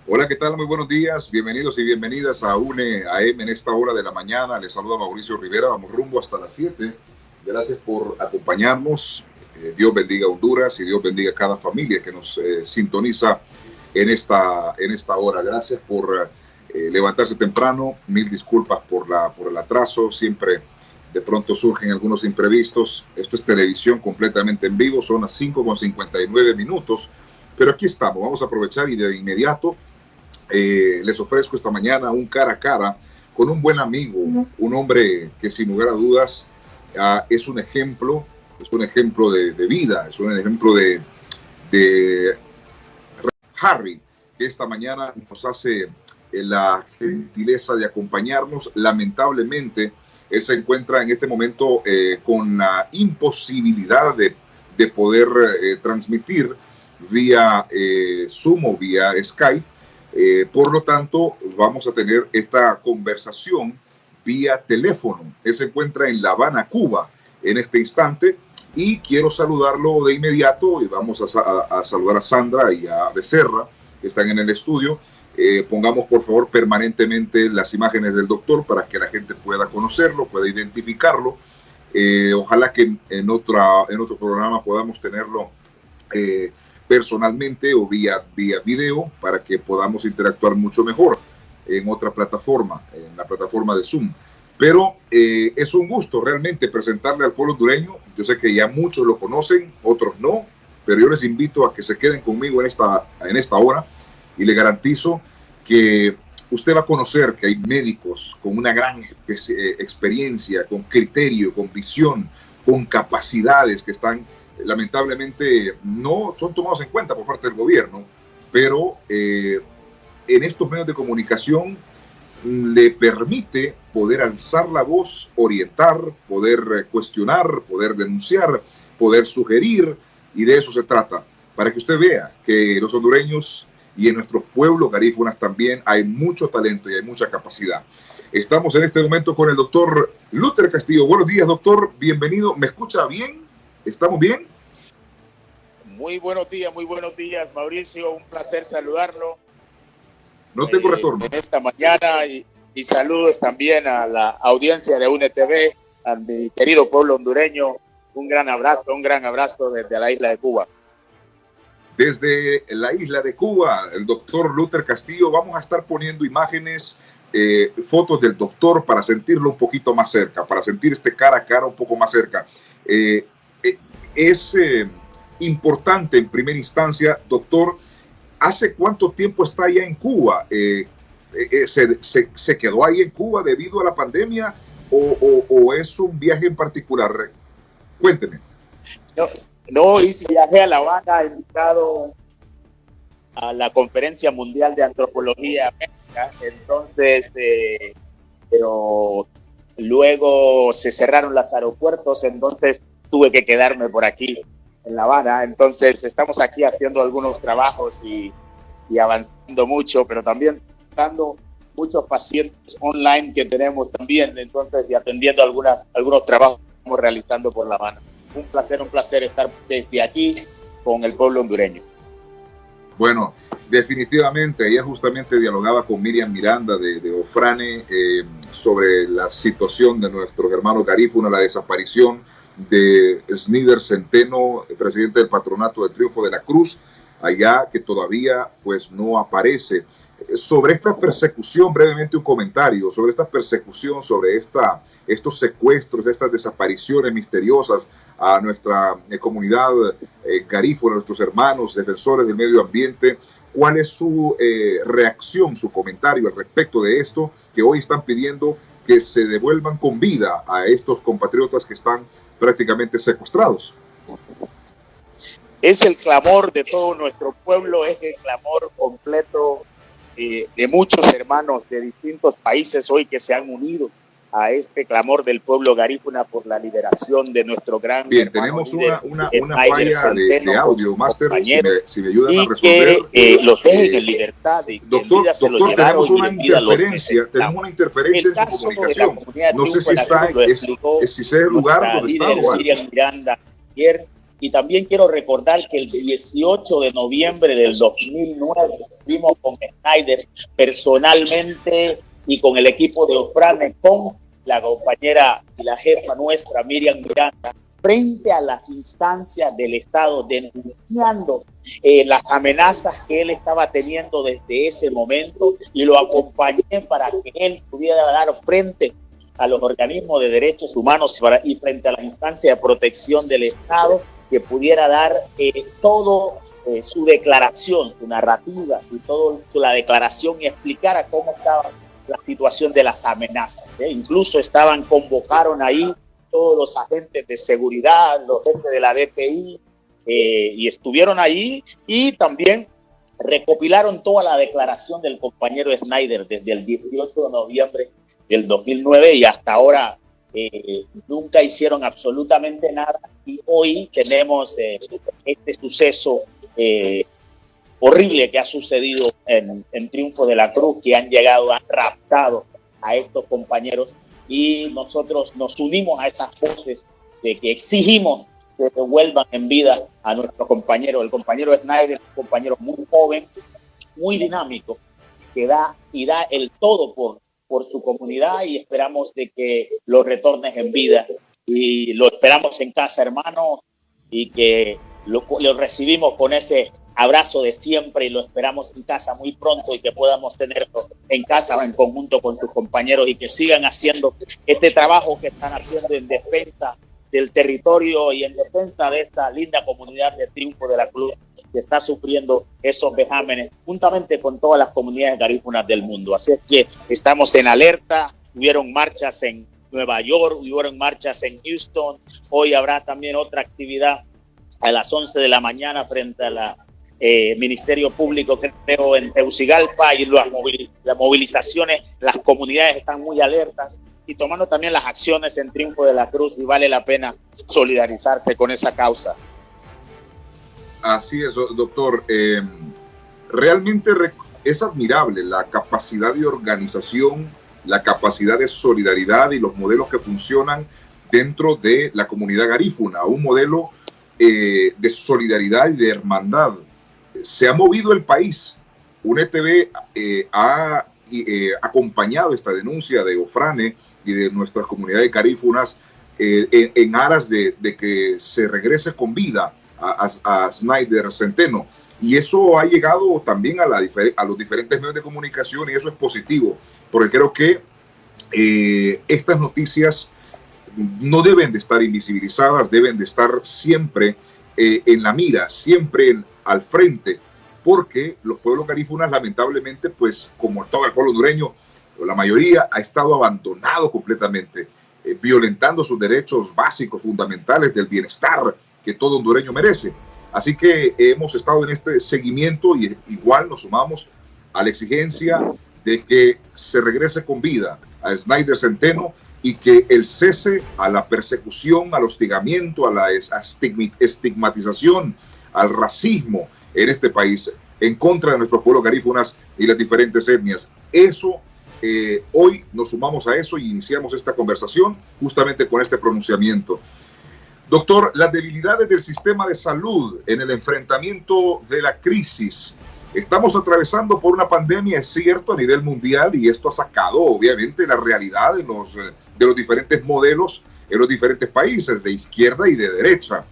Hola, ¿qué tal? Muy buenos días. Bienvenidos y bienvenidas a UNE AM en esta hora de la mañana. Les saluda Mauricio Rivera. Vamos rumbo hasta las 7. Gracias por acompañarnos. Dios bendiga a Honduras y Dios bendiga a cada familia que nos sintoniza en esta hora. Gracias por levantarse temprano. Mil disculpas por el atraso. Siempre de pronto surgen algunos imprevistos. Esto es televisión completamente en vivo. Son las 5:59. Pero aquí estamos. Vamos a aprovechar y de inmediato les ofrezco esta mañana un cara a cara con un buen amigo, un hombre que sin lugar a dudas es un ejemplo de vida, es un ejemplo de Harry, que esta mañana nos hace la gentileza de acompañarnos. Lamentablemente, él se encuentra en este momento con la imposibilidad de poder transmitir vía Zoom o vía Skype. Por lo tanto, vamos a tener esta conversación vía teléfono. Él se encuentra en La Habana, Cuba, en este instante, y quiero saludarlo de inmediato. Y vamos a saludar a Sandra y a Becerra, que están en el estudio. Pongamos, por favor, permanentemente las imágenes del doctor para que la gente pueda conocerlo, pueda identificarlo. Ojalá que en otro programa podamos tenerlo personalmente o vía video para que podamos interactuar mucho mejor en otra plataforma, en la plataforma de Zoom. Pero es un gusto realmente presentarle al pueblo hondureño. Yo sé que ya muchos lo conocen, otros no, pero yo les invito a que se queden conmigo en esta hora y le garantizo que usted va a conocer que hay médicos con una gran experiencia, con criterio, con visión, con capacidades que están lamentablemente no son tomados en cuenta por parte del gobierno, pero en estos medios de comunicación le permite poder alzar la voz, orientar, poder cuestionar, poder denunciar, poder sugerir, y de eso se trata, para que usted vea que los hondureños y en nuestros pueblos garífunas también hay mucho talento y hay mucha capacidad. Estamos en este momento con el doctor Luther Castillo. Buenos días, doctor, bienvenido. ¿Me escucha bien? ¿Estamos bien? Muy buenos días, Mauricio. Un placer saludarlo. No tengo retorno. En esta mañana y saludos también a la audiencia de UNETV, a mi querido pueblo hondureño. Un gran abrazo desde la isla de Cuba. Desde la isla de Cuba, el doctor Luther Castillo. Vamos a estar poniendo imágenes, fotos del doctor para sentirlo un poquito más cerca, para sentir este cara a cara un poco más cerca. Es importante en primera instancia, doctor, ¿hace cuánto tiempo está allá en Cuba? ¿Se quedó ahí en Cuba debido a la pandemia o es un viaje en particular? Cuénteme. No, hice viaje a La Habana, invitado a la Conferencia Mundial de Antropología Médica, entonces, pero luego se cerraron los aeropuertos, entonces tuve que quedarme por aquí en La Habana. Entonces estamos aquí haciendo algunos trabajos y avanzando mucho, pero también dando muchos pacientes online que tenemos también, entonces, y atendiendo algunos trabajos que estamos realizando por La Habana. Un placer estar desde aquí con el pueblo hondureño. Bueno, definitivamente, ella justamente dialogaba con Miriam Miranda de Ofrane sobre la situación de nuestros hermanos garífunos, la desaparición de Snider Centeno, presidente del Patronato del Triunfo de la Cruz, allá, que todavía pues no aparece. Sobre esta persecución, brevemente un comentario sobre esta persecución, sobre estos secuestros, estas desapariciones misteriosas a nuestra comunidad garífuna, a nuestros hermanos defensores del medio ambiente. ¿Cuál es su reacción, su comentario al respecto de esto, que hoy están pidiendo que se devuelvan con vida a estos compatriotas que están prácticamente secuestrados? Es el clamor de todo nuestro pueblo, es el clamor completo de muchos hermanos de distintos países hoy que se han unido a este clamor del pueblo garífuna por la liberación de nuestro gran Bien, tenemos una falla de audio, Máster, si me ayudan a resolver. Que los dejen en libertad. Doctor, tenemos una interferencia en su comunicación. No sé si está, si es el lugar donde está o algo. Miranda, ayer Y también quiero recordar que el 18 de noviembre del 2009 estuvimos con Snyder personalmente y con el equipo de Ofrane, con la compañera y la jefa nuestra, Miriam Miranda, frente a las instancias del Estado, denunciando las amenazas que él estaba teniendo desde ese momento, y lo acompañé para que él pudiera dar frente a los organismos de derechos humanos y frente a las instancias de protección del Estado, que pudiera dar todo su declaración, su narrativa y toda la declaración, y explicara cómo estaba la situación de las amenazas. Incluso convocaron ahí todos los agentes de seguridad, los jefes de la DPI, y estuvieron allí, y también recopilaron toda la declaración del compañero Snyder desde el 18 de noviembre del 2009 y hasta ahora. Nunca hicieron absolutamente nada, y hoy tenemos este suceso horrible que ha sucedido en Triunfo de la Cruz, que han raptado a estos compañeros, y nosotros nos unimos a esas voces de que exigimos que devuelvan en vida a nuestro compañero. El compañero Snyder es un compañero muy joven, muy dinámico, que da el todo por su comunidad, y esperamos de que lo retornes en vida, y lo esperamos en casa, hermano, y que lo recibimos con ese abrazo de siempre, y lo esperamos en casa muy pronto, y que podamos tenerlo en casa en conjunto con sus compañeros, y que sigan haciendo este trabajo que están haciendo en defensa del territorio y en defensa de esta linda comunidad de Triunfo de la Cruz, que está sufriendo esos vejámenes juntamente con todas las comunidades garífunas del mundo. Así es que estamos en alerta. Hubieron marchas en Nueva York, hubieron marchas en Houston. Hoy habrá también otra actividad a las 11 de la mañana frente a la Ministerio Público, creo, en Tegucigalpa, y las movilizaciones, las comunidades están muy alertas y tomando también las acciones en Triunfo de la Cruz, y vale la pena solidarizarse con esa causa. Así es, doctor. Realmente es admirable la capacidad de organización, la capacidad de solidaridad y los modelos que funcionan dentro de la comunidad garífuna, un modelo de solidaridad y de hermandad. Se ha movido el país. UNETV ha acompañado esta denuncia de Ofrane y de nuestras comunidades garífunas en aras de que se regrese con vida a Snyder Centeno, y eso ha llegado también a los diferentes medios de comunicación, y eso es positivo, porque creo que estas noticias no deben de estar invisibilizadas, deben de estar siempre en la mira, siempre al frente, porque los pueblos garífunas, lamentablemente, pues como todo el pueblo hondureño, la mayoría ha estado abandonado completamente, violentando sus derechos básicos, fundamentales del bienestar que todo hondureño merece. Así que hemos estado en este seguimiento, y igual nos sumamos a la exigencia de que se regrese con vida a Snyder Centeno, y que el cese a la persecución, al hostigamiento, a la estigmatización, al racismo en este país en contra de nuestros pueblos garífunas y las diferentes etnias. Eso, hoy nos sumamos a eso y iniciamos esta conversación justamente con este pronunciamiento. Doctor, las debilidades del sistema de salud en el enfrentamiento de la crisis. Estamos atravesando por una pandemia, es cierto, a nivel mundial, y esto ha sacado obviamente la realidad de los diferentes modelos en los diferentes países, de izquierda y de derecha.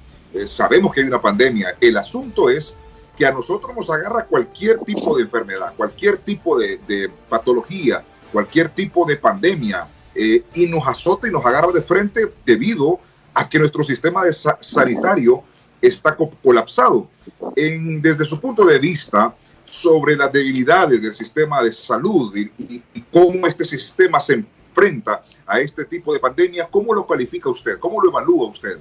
Sabemos que hay una pandemia. El asunto es que a nosotros nos agarra cualquier tipo de enfermedad, cualquier tipo de patología, cualquier tipo de pandemia, y nos azota y nos agarra de frente debido a que nuestro sistema sanitario está colapsado. Desde su punto de vista, sobre las debilidades del sistema de salud y cómo este sistema se enfrenta a este tipo de pandemia, ¿cómo lo califica usted? ¿Cómo lo evalúa usted?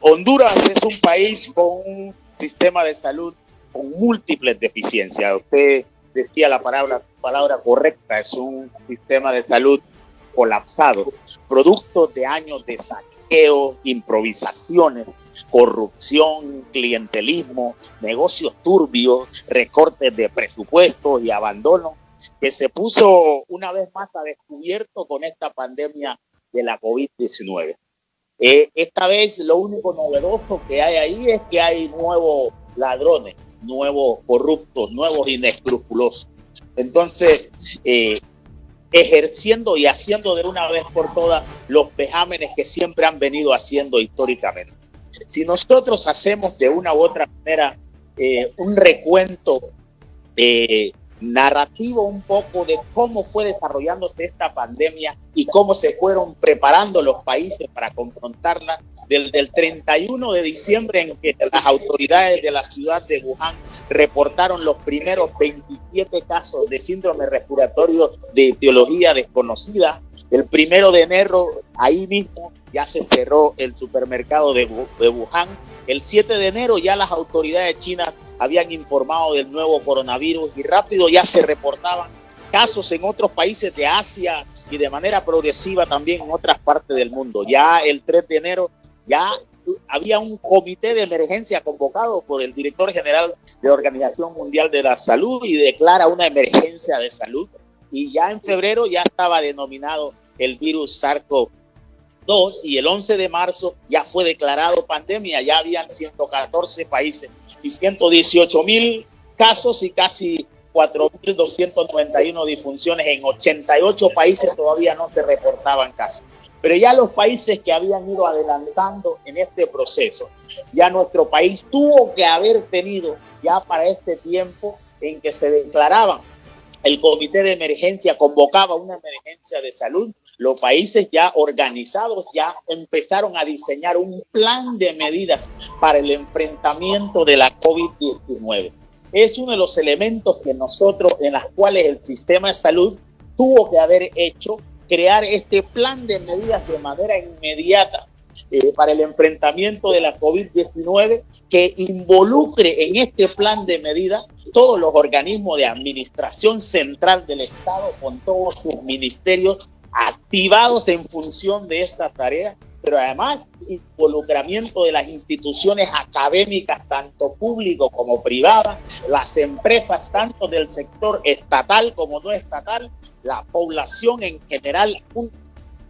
Honduras es un país con un sistema de salud con múltiples deficiencias. Usted decía la palabra correcta, es un sistema de salud colapsado, producto de años de saqueo, improvisaciones, corrupción, clientelismo, negocios turbios, recortes de presupuestos y abandono, que se puso una vez más a descubierto con esta pandemia de la COVID-19. Esta vez lo único novedoso que hay ahí es que hay nuevos ladrones, nuevos corruptos, nuevos inescrupulosos. Entonces, ejerciendo y haciendo de una vez por todas los vejámenes que siempre han venido haciendo históricamente. Si nosotros hacemos de una u otra manera un recuento narrativo un poco de cómo fue desarrollándose esta pandemia y cómo se fueron preparando los países para confrontarla, desde el 31 de diciembre en que las autoridades de la ciudad de Wuhan reportaron los primeros 27 casos de síndrome respiratorio de etiología desconocida. El 1 de enero, ahí mismo, ya se cerró el supermercado de Wuhan. El 7 de enero ya las autoridades chinas habían informado del nuevo coronavirus y rápido ya se reportaban casos en otros países de Asia y de manera progresiva también en otras partes del mundo. Ya el 3 de enero ya había un comité de emergencia convocado por el director general de la Organización Mundial de la Salud y declara una emergencia de salud. Y ya en febrero ya estaba denominado el virus SARS-CoV-2 y el 11 de marzo ya fue declarado pandemia. Ya habían 114 países y 118,000 casos y casi 4.291 disfunciones. En 88 países todavía no se reportaban casos. Pero ya los países que habían ido adelantando en este proceso, ya nuestro país tuvo que haber tenido ya para este tiempo en que se declaraban, el comité de emergencia convocaba una emergencia de salud, los países ya organizados ya empezaron a diseñar un plan de medidas para el enfrentamiento de la COVID-19. Es uno de los elementos que nosotros, en las cuales el sistema de salud tuvo que haber hecho, crear este plan de medidas de manera inmediata para el enfrentamiento de la COVID-19 que involucre en este plan de medidas todos los organismos de administración central del Estado con todos sus ministerios activados en función de esta tarea, pero además involucramiento de las instituciones académicas, tanto público como privadas, las empresas tanto del sector estatal como no estatal, la población en general,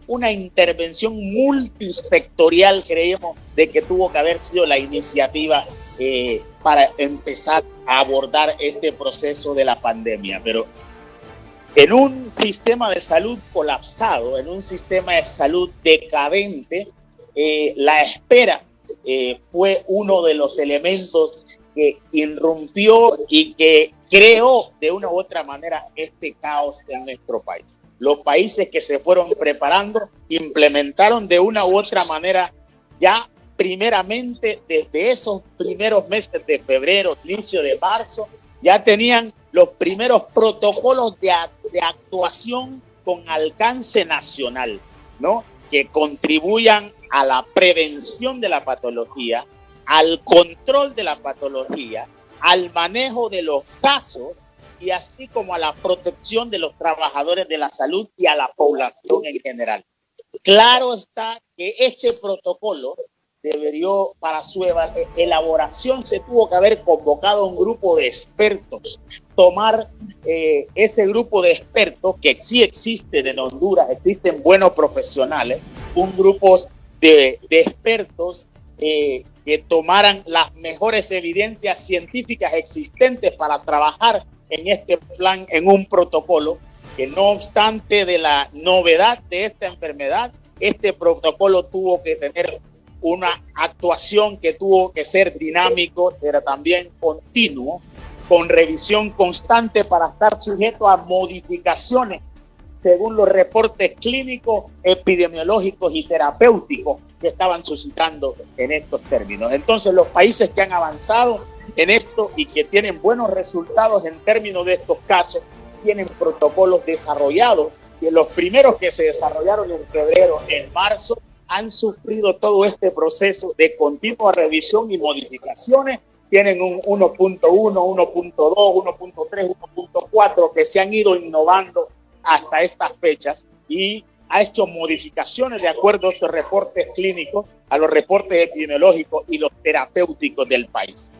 una intervención multisectorial, creemos, de que tuvo que haber sido la iniciativa para empezar a abordar este proceso de la pandemia. Pero en un sistema de salud colapsado, en un sistema de salud decadente, la espera fue uno de los elementos que irrumpió y que creó de una u otra manera este caos en nuestro país. Los países que se fueron preparando implementaron de una u otra manera ya primeramente desde esos primeros meses de febrero, inicio de marzo, ya tenían los primeros protocolos de actuación con alcance nacional, ¿no? Que contribuyan a la prevención de la patología, al control de la patología, al manejo de los casos y así como a la protección de los trabajadores de la salud y a la población en general. Claro está que este protocolo para su elaboración se tuvo que haber convocado un grupo de expertos, tomar ese grupo de expertos que sí existen en Honduras, existen buenos profesionales, un grupo de expertos que tomaran las mejores evidencias científicas existentes para trabajar en este plan, en un protocolo que no obstante de la novedad de esta enfermedad, este protocolo tuvo que tener una actuación que tuvo que ser dinámico, pero también continuo, con revisión constante para estar sujeto a modificaciones según los reportes clínicos, epidemiológicos y terapéuticos que estaban suscitando en estos términos. Entonces, los países que han avanzado en esto y que tienen buenos resultados en términos de estos casos, tienen protocolos desarrollados, y los primeros que se desarrollaron en febrero, en marzo, han sufrido todo este proceso de continua revisión y modificaciones. Tienen un 1.1, 1.2, 1.3, 1.4 que se han ido innovando hasta estas fechas y ha hecho modificaciones de acuerdo a estos reportes clínicos, a los reportes epidemiológicos y los terapéuticos del país.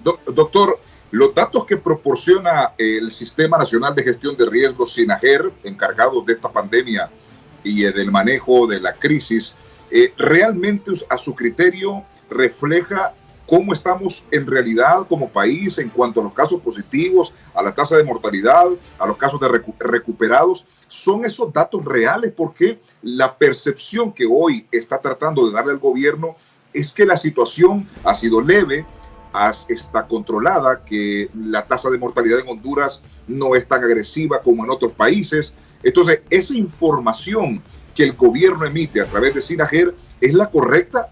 Doctor, los datos que proporciona el Sistema Nacional de Gestión de Riesgos, SINAGER, encargado de esta pandemia y del manejo de la crisis, ¿realmente a su criterio refleja cómo estamos en realidad como país en cuanto a los casos positivos, a la tasa de mortalidad, a los casos de recuperados? ¿Son esos datos reales? Porque la percepción que hoy está tratando de darle al gobierno es que la situación ha sido leve, está controlada, que la tasa de mortalidad en Honduras no es tan agresiva como en otros países. Entonces, esa información que el gobierno emite a través de SINAGER, ¿es la correcta?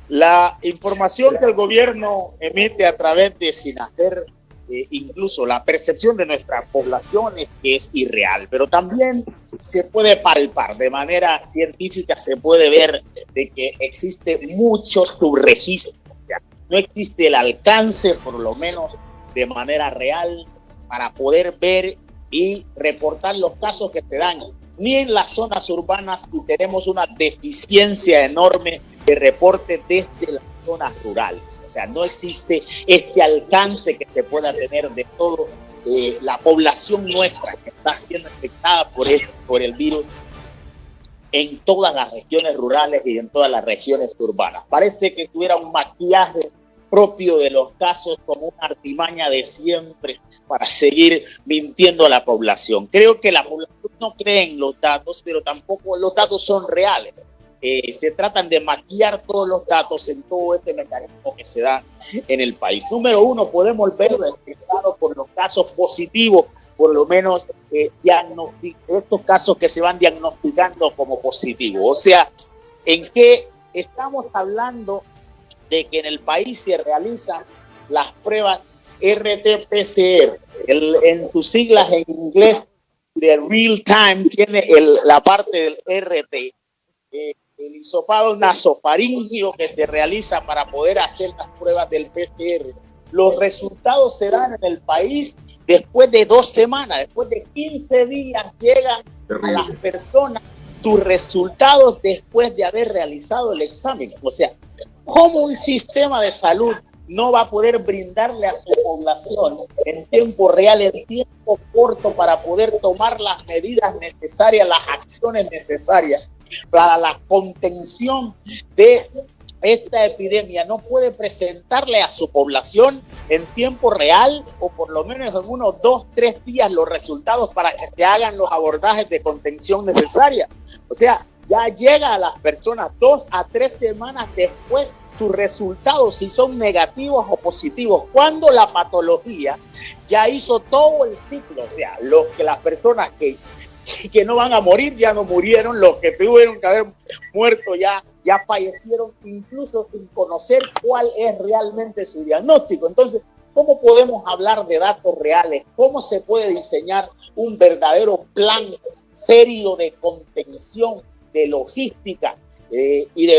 La información que el gobierno emite a través de SINAGER, incluso la percepción de nuestra población es que es irreal, pero también se puede palpar de manera científica, se puede ver de que existe mucho subregistro, o sea, no existe el alcance, por lo menos de manera real, para poder ver y reportar los casos que se dan, ni en las zonas urbanas, y tenemos una deficiencia enorme de reporte desde las zonas rurales. O sea, no existe este alcance que se pueda tener de todo la población nuestra que está siendo afectada por el virus en todas las regiones rurales y en todas las regiones urbanas. Parece que tuviera un maquillaje propio de los casos como una artimaña de siempre para seguir mintiendo a la población. Creo que la población no cree en los datos, pero tampoco los datos son reales. Se tratan de maquillar todos los datos en todo este mecanismo que se da en el país. Número uno, podemos verlo expresado por los casos positivos, por lo menos estos casos que se van diagnosticando como positivos. O sea, ¿en qué estamos hablando? De que en el país se realizan las pruebas RT-PCR, en sus siglas en inglés de real time, tiene la parte del RT, el hisopado nasofaringio que se realiza para poder hacer las pruebas del PCR. Los resultados se dan en el país después de 2 semanas, después de 15 días llegan a las personas sus resultados después de haber realizado el examen. O sea, ¿cómo un sistema de salud no va a poder brindarle a su población en tiempo real, en tiempo corto, para poder tomar las medidas necesarias, las acciones necesarias para la contención de esta epidemia? No puede presentarle a su población en tiempo real o por lo menos en unos 2-3 días los resultados para que se hagan los abordajes de contención necesarias. O sea, ya llega a las personas 2 a 3 semanas después sus resultados, si son negativos o positivos, cuando la patología ya hizo todo el ciclo. O sea, las personas que no van a morir ya no murieron, los que tuvieron que haber muerto ya fallecieron, incluso sin conocer cuál es realmente su diagnóstico. Entonces, ¿cómo podemos hablar de datos reales? ¿Cómo se puede diseñar un verdadero plan serio de contención, de logística y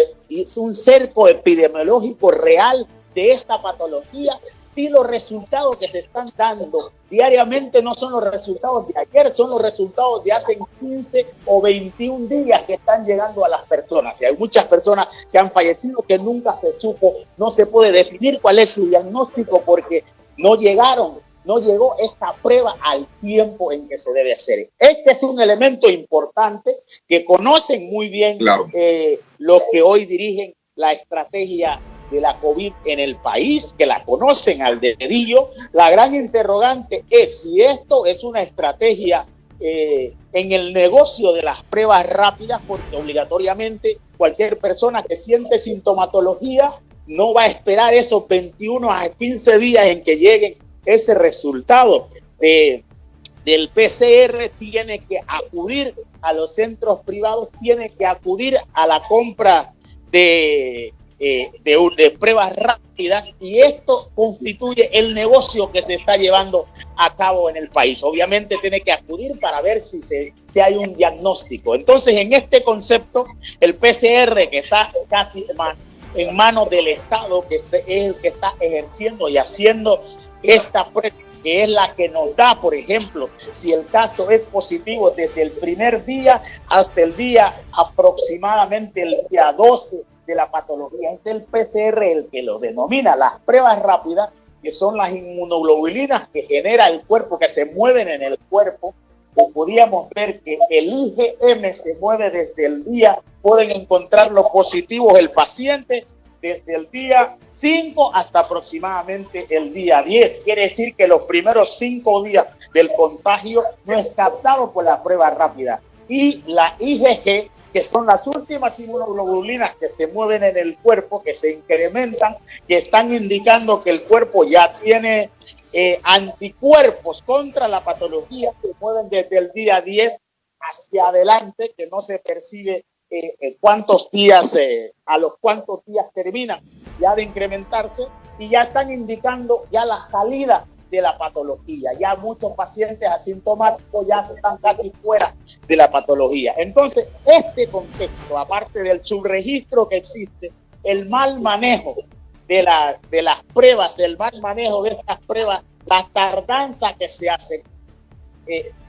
un cerco epidemiológico real de esta patología, si los resultados que se están dando diariamente no son los resultados de ayer, son los resultados de hace 15 o 21 días que están llegando a las personas? Y hay muchas personas que han fallecido que nunca se supo, no se puede definir cuál es su diagnóstico porque no llegó esta prueba al tiempo en que se debe hacer. Este es un elemento importante que conocen muy bien, claro, los que hoy dirigen la estrategia de la COVID en el país, que la conocen al dedillo. La gran interrogante es si esto es una estrategia en el negocio de las pruebas rápidas, porque obligatoriamente cualquier persona que siente sintomatología no va a esperar esos 21 a 15 días en que lleguen ese resultado del PCR, tiene que acudir a los centros privados, tiene que acudir a la compra de pruebas rápidas, y esto constituye el negocio que se está llevando a cabo en el país. Obviamente tiene que acudir para ver si hay un diagnóstico. Entonces, en este concepto, el PCR, que está casi en manos del Estado, que es el que está ejerciendo y haciendo esta prueba, que es la que nos da, por ejemplo, si el caso es positivo desde el primer día hasta el día aproximadamente el día 12 de la patología. Es el PCR el que lo denomina. Las pruebas rápidas, que son las inmunoglobulinas que genera el cuerpo, que se mueven en el cuerpo podíamos ver que el IgM se mueve desde el día, pueden encontrar los positivos el paciente desde el día 5 hasta aproximadamente el día 10. Quiere decir que los primeros 5 días del contagio no es captado por la prueba rápida. Y la IgG, que son las últimas inmunoglobulinas que se mueven en el cuerpo, que se incrementan, que están indicando que el cuerpo ya tiene anticuerpos contra la patología, que mueven desde el día 10 hacia adelante, que no se percibe cuántos días, a los cuántos días terminan ya de incrementarse, y ya están indicando ya la salida de la patología. Ya muchos pacientes asintomáticos ya están casi fuera de la patología. Entonces, este contexto, aparte del subregistro que existe, el mal manejo de las pruebas, el mal manejo de estas pruebas, la tardanza que se hace,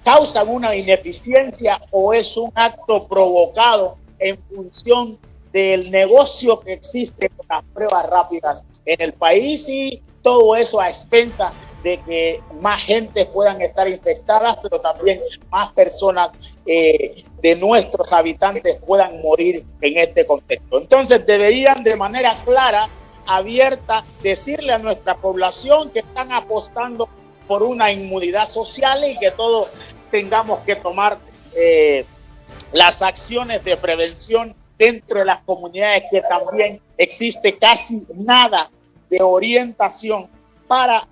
causan una ineficiencia o es un acto provocado en función del negocio que existe con las pruebas rápidas en el país, y todo eso a expensas de que más gente puedan estar infectadas, pero también más personas de nuestros habitantes puedan morir en este contexto. Entonces deberían de manera clara, abierta, decirle a nuestra población que están apostando por una inmunidad social y que todos tengamos que tomar las acciones de prevención dentro de las comunidades, que también existe casi nada de orientación para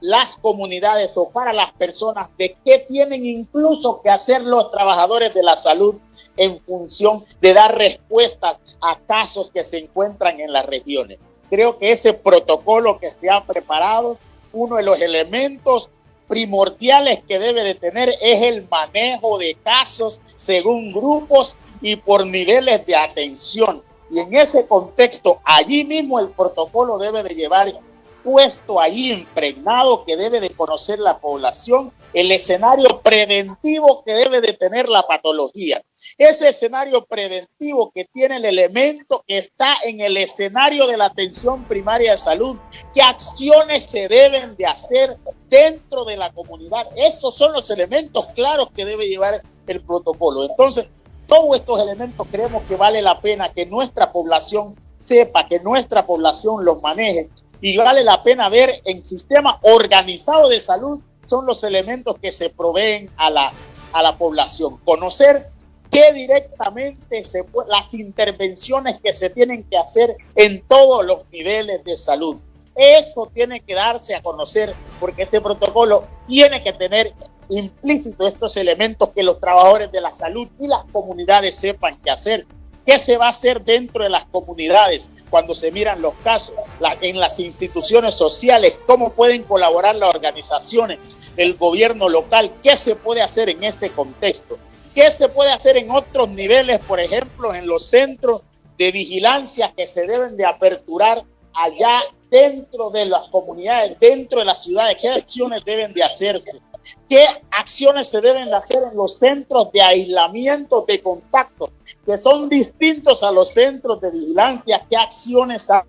las comunidades o para las personas de qué tienen incluso que hacer los trabajadores de la salud en función de dar respuestas a casos que se encuentran en las regiones. Creo que ese protocolo que se ha preparado, uno de los elementos primordiales que debe de tener es el manejo de casos según grupos y por niveles de atención. Y en ese contexto, allí mismo el protocolo debe de llevar puesto ahí impregnado, que debe de conocer la población, el escenario preventivo que debe de tener la patología. Ese escenario preventivo que tiene el elemento que está en el escenario de la atención primaria de salud, qué acciones se deben de hacer dentro de la comunidad. Esos son los elementos claros que debe llevar el protocolo. Entonces, todos estos elementos creemos que vale la pena que nuestra población sepa, que nuestra población los maneje, y vale la pena ver en sistema organizado de salud. Son los elementos que se proveen a la población. Conocer qué directamente las intervenciones que se tienen que hacer en todos los niveles de salud. Eso tiene que darse a conocer, porque este protocolo tiene que tener implícito estos elementos que los trabajadores de la salud y las comunidades sepan qué hacer. ¿Qué se va a hacer dentro de las comunidades cuando se miran los casos? En las instituciones sociales, ¿cómo pueden colaborar las organizaciones, el gobierno local? ¿Qué se puede hacer en este contexto? ¿Qué se puede hacer en otros niveles? Por ejemplo, en los centros de vigilancia que se deben de aperturar allá dentro de las comunidades, dentro de las ciudades. ¿Qué acciones deben de hacerse? ¿Qué acciones se deben de hacer en los centros de aislamiento de contacto, que son distintos a los centros de vigilancia? ¿Qué acciones hay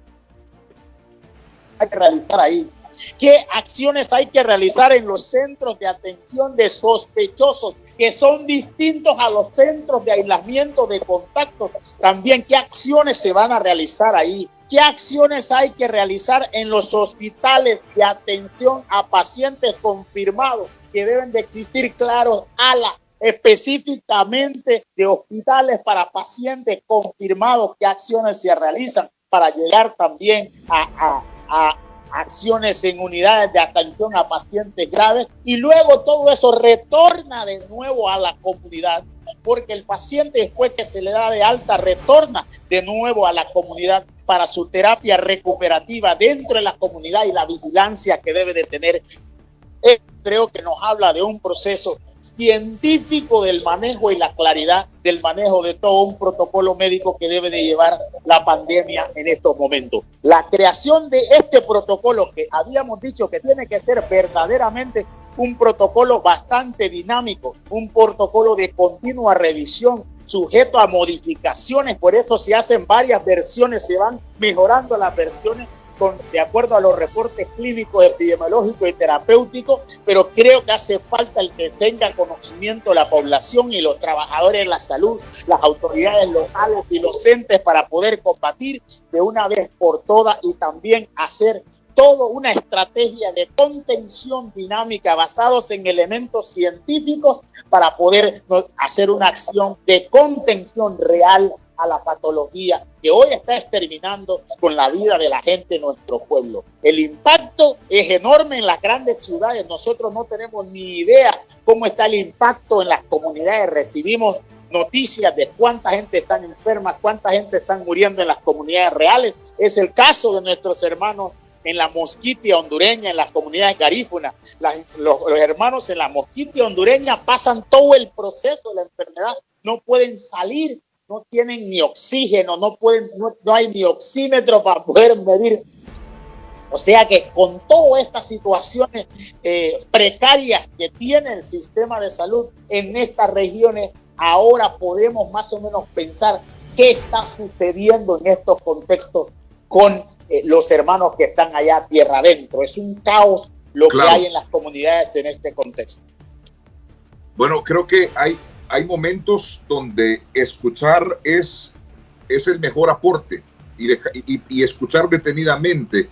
que realizar ahí? ¿Qué acciones hay que realizar en los centros de atención de sospechosos, que son distintos a los centros de aislamiento de contactos? También, ¿qué acciones se van a realizar ahí? ¿Qué acciones hay que realizar en los hospitales de atención a pacientes confirmados, que deben de existir, claro, específicamente de hospitales para pacientes confirmados? ¿Qué acciones se realizan para llegar también a acciones en unidades de atención a pacientes graves? Y luego todo eso retorna de nuevo a la comunidad, porque el paciente, después que se le da de alta, retorna de nuevo a la comunidad para su terapia recuperativa dentro de la comunidad y la vigilancia que debe de tener. Creo que nos habla de un proceso científico del manejo y la claridad del manejo de todo un protocolo médico que debe de llevar la pandemia en estos momentos. La creación de este protocolo, que habíamos dicho que tiene que ser verdaderamente un protocolo bastante dinámico, un protocolo de continua revisión, sujeto a modificaciones, por eso se hacen varias versiones, se van mejorando las versiones, de acuerdo a los reportes clínicos, epidemiológicos y terapéuticos, pero creo que hace falta el que tenga conocimiento la población y los trabajadores de la salud, las autoridades locales y los entes para poder combatir de una vez por todas y también hacer toda una estrategia de contención dinámica basados en elementos científicos para poder hacer una acción de contención real a la patología que hoy está exterminando con la vida de la gente en nuestro pueblo. El impacto es enorme en las grandes ciudades. Nosotros no tenemos ni idea cómo está el impacto en las comunidades. Recibimos noticias de cuánta gente está enferma, cuánta gente está muriendo en las comunidades reales. Es el caso de nuestros hermanos en la Mosquitia hondureña, en las comunidades garífunas. Los hermanos en la Mosquitia hondureña pasan todo el proceso de la enfermedad, no pueden salir, no tienen ni oxígeno, no hay ni oxímetro para poder medir. O sea que con todas estas situaciones precarias que tiene el sistema de salud en estas regiones, ahora podemos más o menos pensar qué está sucediendo en estos contextos con los hermanos que están allá tierra adentro. Es un caos lo que hay en las comunidades en este contexto. Bueno, creo que hay momentos donde escuchar es el mejor aporte y escuchar detenidamente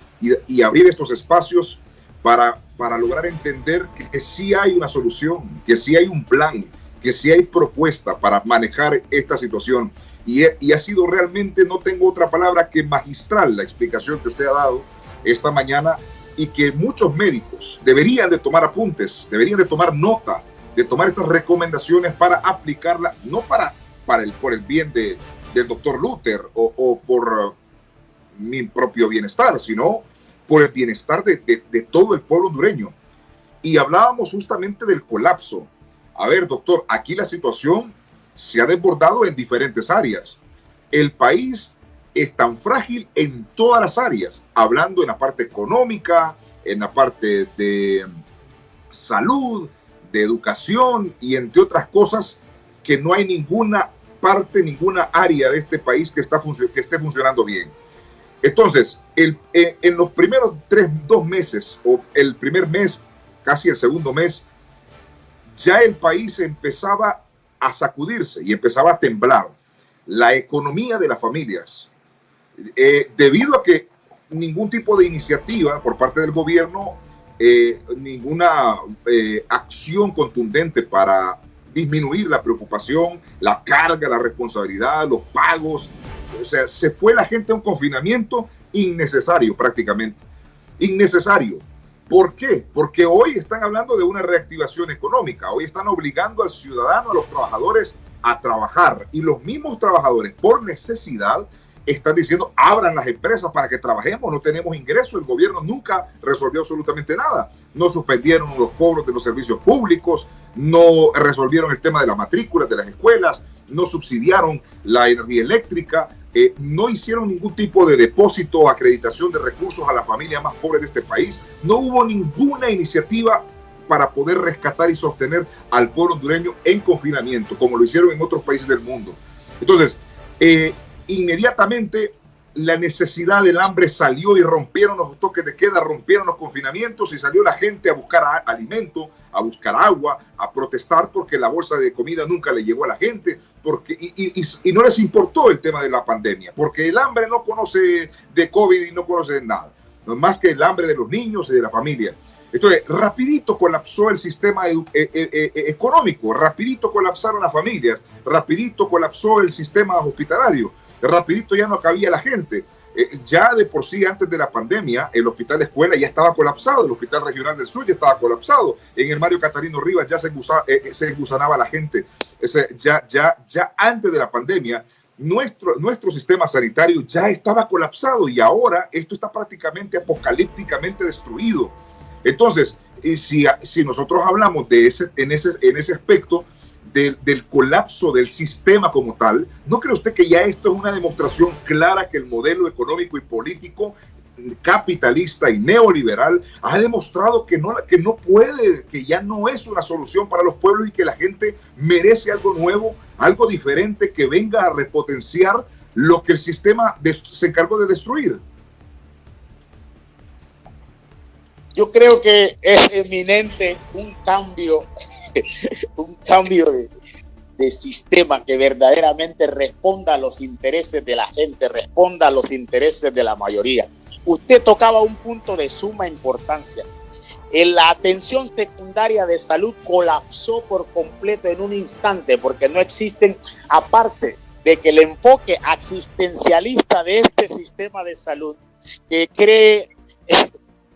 y abrir estos espacios para lograr entender que sí hay una solución, que sí hay un plan, que sí hay propuesta para manejar esta situación. Y ha sido realmente, no tengo otra palabra que magistral, la explicación que usted ha dado esta mañana, y que muchos médicos deberían de tomar apuntes, deberían de tomar nota, de tomar estas recomendaciones para aplicarla, no por el bien del doctor Luther o por mi propio bienestar, sino por el bienestar de todo el pueblo hondureño. Y hablábamos justamente del colapso. A ver, doctor, aquí la situación se ha desbordado en diferentes áreas. El país es tan frágil en todas las áreas, hablando en la parte económica, en la parte de salud, de educación y entre otras cosas, que no hay ninguna parte, ninguna área de este país que esté funcionando bien. Entonces, en los primeros 2 meses, o el primer mes, casi el segundo mes, ya el país empezaba a sacudirse y empezaba a temblar. La economía de las familias, debido a que ningún tipo de iniciativa por parte del gobierno, ninguna acción contundente para disminuir la preocupación, la carga, la responsabilidad, los pagos. O sea, se fue la gente a un confinamiento innecesario prácticamente. Innecesario. ¿Por qué? Porque hoy están hablando de una reactivación económica. Hoy están obligando al ciudadano, a los trabajadores a trabajar. Y los mismos trabajadores, por necesidad, están diciendo, abran las empresas para que trabajemos, no tenemos ingresos. El gobierno nunca resolvió absolutamente nada. No suspendieron los cobros de los servicios públicos, no resolvieron el tema de las matrículas de las escuelas, no subsidiaron la energía eléctrica, no hicieron ningún tipo de depósito o acreditación de recursos a las familias más pobres de este país. No hubo ninguna iniciativa para poder rescatar y sostener al pueblo hondureño en confinamiento, como lo hicieron en otros países del mundo. Entonces, inmediatamente la necesidad del hambre salió y rompieron los toques de queda, rompieron los confinamientos y salió la gente a buscar alimento, a buscar agua, a protestar porque la bolsa de comida nunca le llegó a la gente, y no les importó el tema de la pandemia, porque el hambre no conoce de COVID y no conoce de nada, no es más que el hambre de los niños y de la familia. Entonces, rapidito colapsó el sistema económico, rapidito colapsaron las familias, rapidito colapsó el sistema hospitalario, rapidito ya no cabía la gente. Ya de por sí, antes de la pandemia, el hospital escuela ya estaba colapsado, el hospital regional del sur ya estaba colapsado, en el Mario Catarino Rivas ya se engusanaba la gente. Ya antes de la pandemia, nuestro sistema sanitario ya estaba colapsado y ahora esto está prácticamente apocalípticamente destruido. Entonces, si nosotros hablamos en ese aspecto del colapso del sistema como tal, ¿no cree usted que ya esto es una demostración clara que el modelo económico y político capitalista y neoliberal ha demostrado que no puede, que ya no es una solución para los pueblos y que la gente merece algo nuevo, algo diferente que venga a repotenciar lo que el sistema se encargó de destruir? Yo creo que es eminente un cambio de sistema que verdaderamente responda a los intereses de la gente, responda a los intereses de la mayoría. Usted tocaba un punto de suma importancia. La atención secundaria de salud colapsó por completo en un instante porque no existen, aparte de que el enfoque asistencialista de este sistema de salud que cree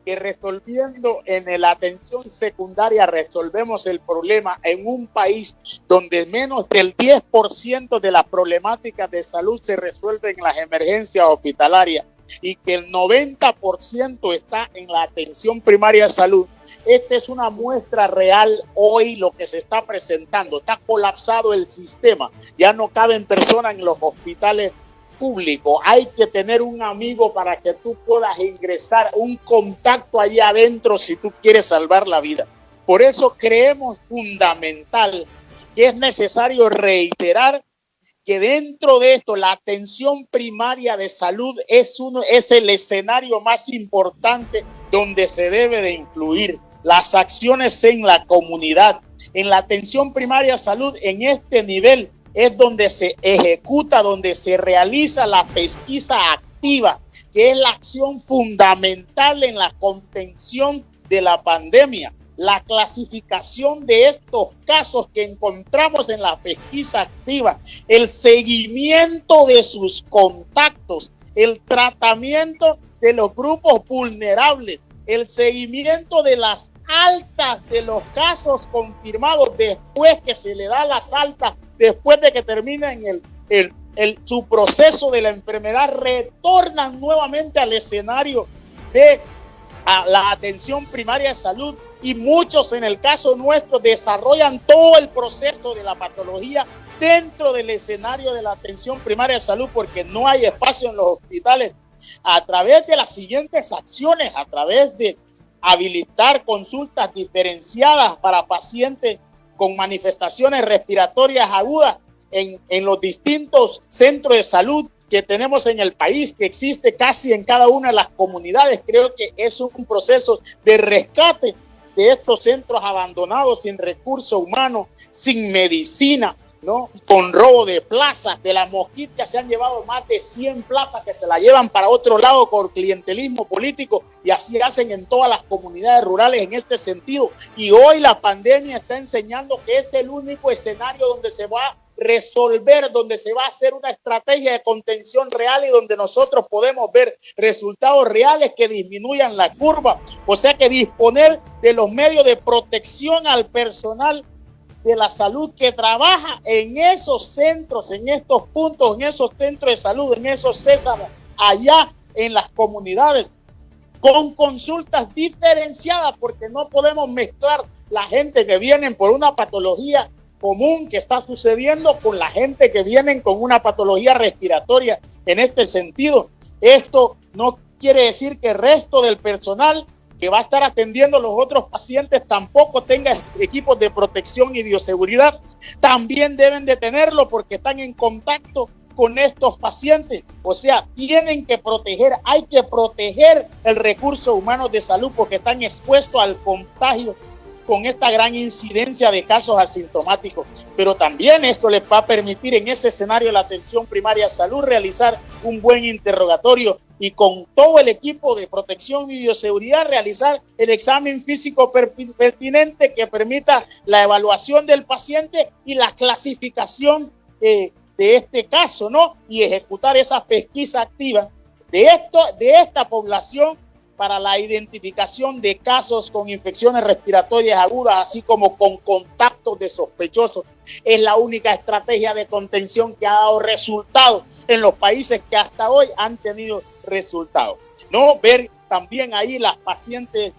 que resolviendo en la atención secundaria resolvemos el problema en un país donde menos del 10% de las problemáticas de salud se resuelven en las emergencias hospitalarias y que el 90% está en la atención primaria de salud. Esta es una muestra real hoy lo que se está presentando. Está colapsado el sistema. Ya no caben personas en los hospitales públicos. Hay que tener un amigo para que tú puedas ingresar, un contacto allá adentro si tú quieres salvar la vida. Por eso creemos fundamental que es necesario reiterar que dentro de esto la atención primaria de salud es el escenario más importante donde se debe de influir las acciones en la comunidad. En la atención primaria de salud, en este nivel, es donde se ejecuta, donde se realiza la pesquisa activa, que es la acción fundamental en la contención de la pandemia. La clasificación de estos casos que encontramos en la pesquisa activa, el seguimiento de sus contactos, el tratamiento de los grupos vulnerables, el seguimiento de las altas de los casos confirmados después que se le da las altas, después de que terminan su proceso de la enfermedad, retornan nuevamente al escenario de la atención primaria de salud, y muchos en el caso nuestro desarrollan todo el proceso de la patología dentro del escenario de la atención primaria de salud porque no hay espacio en los hospitales. A través de las siguientes acciones, a través de habilitar consultas diferenciadas para pacientes con manifestaciones respiratorias agudas en los distintos centros de salud que tenemos en el país, que existe casi en cada una de las comunidades. Creo que es un proceso de rescate de estos centros abandonados, sin recursos humanos, sin medicina, ¿no? Con robo de plazas. De la Mosquita se han llevado más de 100 plazas que se la llevan para otro lado por clientelismo político, y así hacen en todas las comunidades rurales en este sentido. Y hoy la pandemia está enseñando que es el único escenario donde se va a resolver, donde se va a hacer una estrategia de contención real y donde nosotros podemos ver resultados reales que disminuyan la curva. O sea que disponer de los medios de protección al personal de la salud que trabaja en esos centros, en estos puntos, en esos centros de salud, en esos sésamos, allá en las comunidades, con consultas diferenciadas, porque no podemos mezclar la gente que viene por una patología común que está sucediendo con la gente que viene con una patología respiratoria. En este sentido, esto no quiere decir que el resto del personal que va a estar atendiendo a los otros pacientes tampoco tenga equipos de protección y bioseguridad. También deben de tenerlo porque están en contacto con estos pacientes. O sea, tienen que proteger, hay que proteger el recurso humano de salud porque están expuestos al contagio con esta gran incidencia de casos asintomáticos. Pero también esto les va a permitir en ese escenario de la atención primaria de salud realizar un buen interrogatorio y con todo el equipo de protección y bioseguridad realizar el examen físico pertinente que permita la evaluación del paciente y la clasificación de este caso, ¿no? Y ejecutar esa pesquisa activa de esta población para la identificación de casos con infecciones respiratorias agudas, así como con contactos de sospechosos. Es la única estrategia de contención que ha dado resultados en los países que hasta hoy han tenido resultados. ¿No? Ver también ahí las pacientes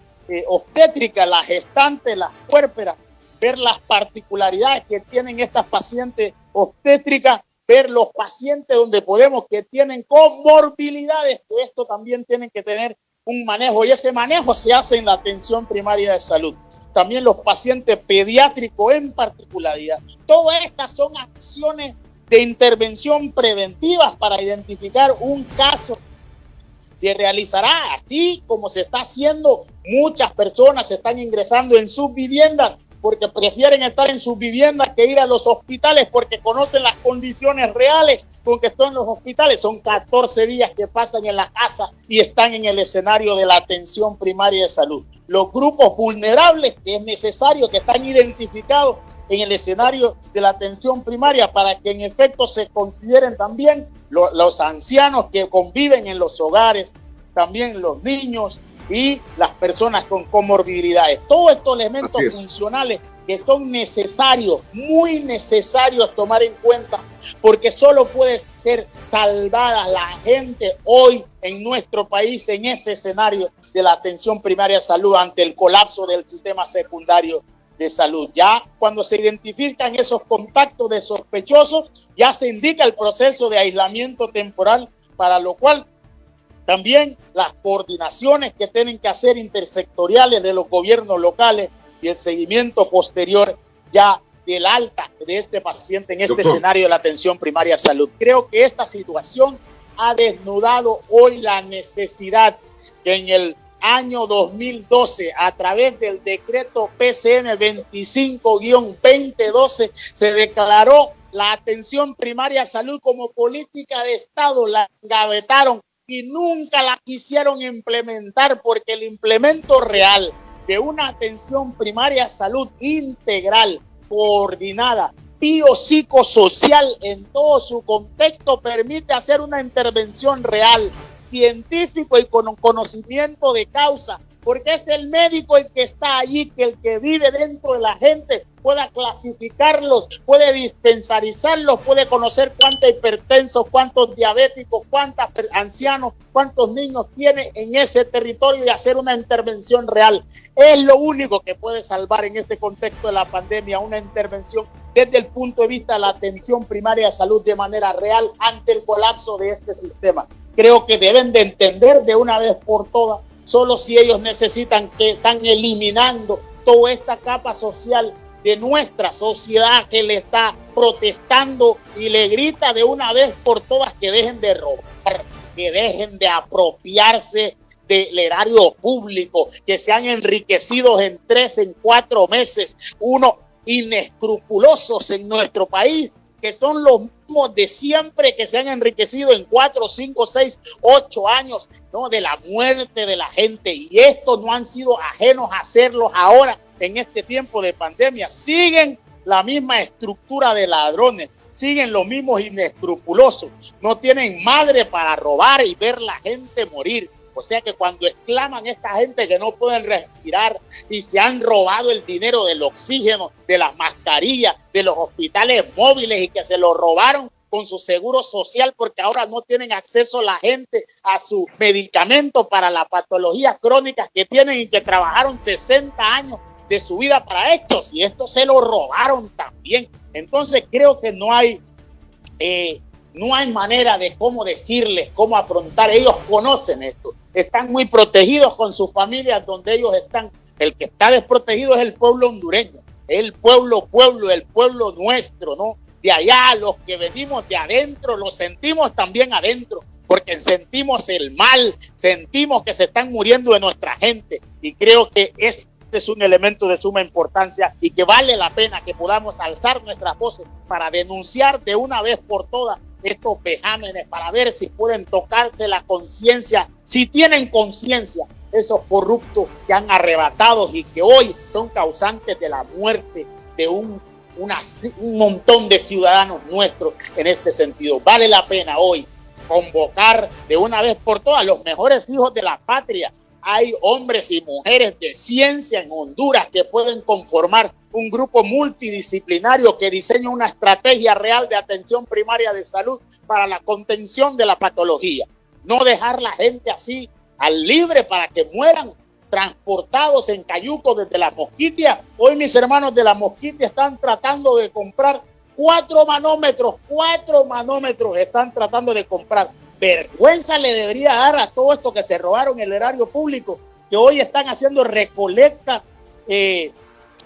obstétricas, las gestantes, las puérperas, ver las particularidades que tienen estas pacientes obstétricas, ver los pacientes donde podemos que tienen comorbilidades, que esto también tienen que tener un manejo, y ese manejo se hace en la atención primaria de salud. También los pacientes pediátricos en particularidad. Todas estas son acciones de intervención preventiva para identificar un caso se realizará así como se está haciendo. Muchas personas se están ingresando en sus viviendas porque prefieren estar en sus viviendas que ir a los hospitales porque conocen las condiciones reales con que están los hospitales. Son 14 días que pasan en la casa y están en el escenario de la atención primaria de salud. Los grupos vulnerables que es necesario que están identificados en el escenario de la atención primaria para que en efecto se consideren también los ancianos que conviven en los hogares, también los niños y las personas con comorbilidades. Todos estos elementos funcionales que son necesarios, muy necesarios tomar en cuenta, porque solo puede ser salvada la gente hoy en nuestro país en ese escenario de la atención primaria de salud ante el colapso del sistema secundario de salud. Ya cuando se identifican esos contactos de sospechosos, ya se indica el proceso de aislamiento temporal, para lo cual también las coordinaciones que tienen que hacer intersectoriales de los gobiernos locales y el seguimiento posterior ya del alta de este paciente en este escenario de la atención primaria de salud. Creo que esta situación ha desnudado hoy la necesidad que en el año 2012, a través del decreto PCN 25-2012, se declaró la atención primaria de salud como política de Estado, la engavetaron y nunca la quisieron implementar, porque el implemento real de una atención primaria de salud integral, coordinada, biopsicosocial en todo su contexto, permite hacer una intervención real, científico y con un conocimiento de causa, porque es el médico el que está allí, que el que vive dentro de la gente pueda clasificarlos, puede dispensarizarlos, puede conocer cuántos hipertensos, cuántos diabéticos, cuántos ancianos, cuántos niños tiene en ese territorio y hacer una intervención real. Es lo único que puede salvar en este contexto de la pandemia, una intervención desde el punto de vista de la atención primaria de salud de manera real ante el colapso de este sistema. Creo que deben de entender de una vez por todas. Solo si ellos necesitan, que están eliminando toda esta capa social de nuestra sociedad que le está protestando y le grita de una vez por todas que dejen de robar, que dejen de apropiarse del erario público, que se han enriquecido en 3, en 4 meses, unos inescrupulosos en nuestro país, que son los mismos de siempre, que se han enriquecido en 4, 5, 6, 8 años, ¿no?, de la muerte de la gente. Y estos no han sido ajenos a hacerlos ahora en este tiempo de pandemia. Siguen la misma estructura de ladrones, siguen los mismos inescrupulosos, no tienen madre para robar y ver la gente morir. O sea que cuando exclaman esta gente que no pueden respirar y se han robado el dinero del oxígeno, de las mascarillas, de los hospitales móviles y que se lo robaron con su seguro social porque ahora no tienen acceso la gente a su medicamento para las patologías crónicas que tienen y que trabajaron 60 años de su vida para estos, y estos se lo robaron también. Entonces creo que no hay manera de cómo decirles, cómo afrontar. Ellos conocen esto, están muy protegidos con sus familias donde ellos están. El que está desprotegido es el pueblo hondureño, el pueblo, el pueblo nuestro, ¿no? De allá, los que venimos de adentro, lo sentimos también adentro, porque sentimos el mal, sentimos que se están muriendo de nuestra gente, y creo que este es un elemento de suma importancia y que vale la pena que podamos alzar nuestras voces para denunciar de una vez por todas estos vejámenes, para ver si pueden tocarse la conciencia, si tienen conciencia, esos corruptos que han arrebatado y que hoy son causantes de la muerte de un montón de ciudadanos nuestros. En este sentido, vale la pena hoy convocar de una vez por todas los mejores hijos de la patria. Hay hombres y mujeres de ciencia en Honduras que pueden conformar un grupo multidisciplinario que diseña una estrategia real de atención primaria de salud para la contención de la patología. No dejar la gente así al libre para que mueran transportados en cayucos desde la Mosquitia. Hoy mis hermanos de la Mosquitia están tratando de comprar 4 manómetros están tratando de comprar. Vergüenza le debería dar a todo esto que se robaron el erario público, que hoy están haciendo recolecta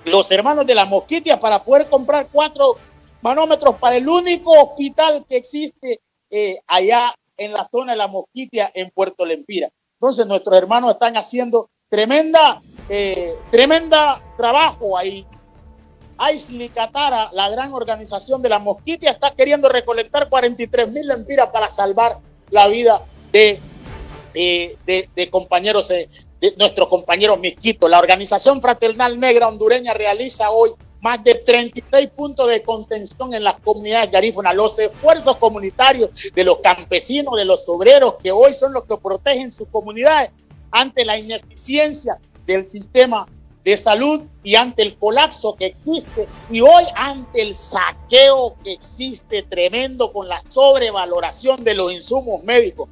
los hermanos de la Mosquitia para poder comprar 4 manómetros para el único hospital que existe allá en la zona de La Mosquitia, en Puerto Lempira. Entonces nuestros hermanos están haciendo tremenda trabajo ahí. Aisli Catara, la gran organización de La Mosquitia, está queriendo recolectar 43,000 lempiras para salvar la vida de compañeros, de nuestros compañeros misquitos. La Organización Fraternal Negra Hondureña realiza hoy más de 36 puntos de contención en las comunidades garífunas. Los esfuerzos comunitarios de los campesinos, de los obreros, que hoy son los que protegen sus comunidades ante la ineficiencia del sistema de salud y ante el colapso que existe, y hoy ante el saqueo que existe tremendo con la sobrevaloración de los insumos médicos,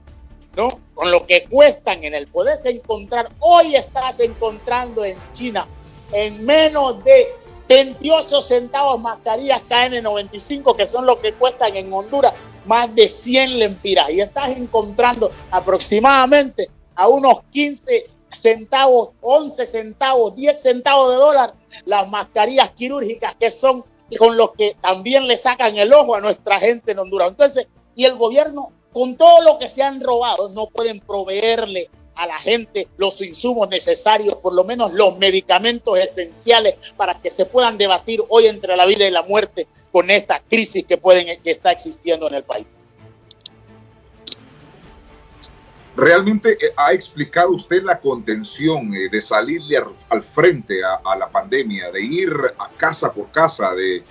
¿no? Con lo que cuestan en el poderse encontrar. Hoy estás encontrando en China en menos de 28 centavos mascarillas KN95, que son lo que cuestan en Honduras más de 100 lempiras, y estás encontrando aproximadamente a unos 15 centavos, 11 centavos, 10 centavos de dólar las mascarillas quirúrgicas, que son con los que también le sacan el ojo a nuestra gente en Honduras. Entonces, y el gobierno, con todo lo que se han robado, no pueden proveerle a la gente los insumos necesarios, por lo menos los medicamentos esenciales para que se puedan debatir hoy entre la vida y la muerte con esta crisis que está existiendo en el país. Realmente ha explicado usted la contención de salirle al frente a la pandemia, de ir a casa por casa, de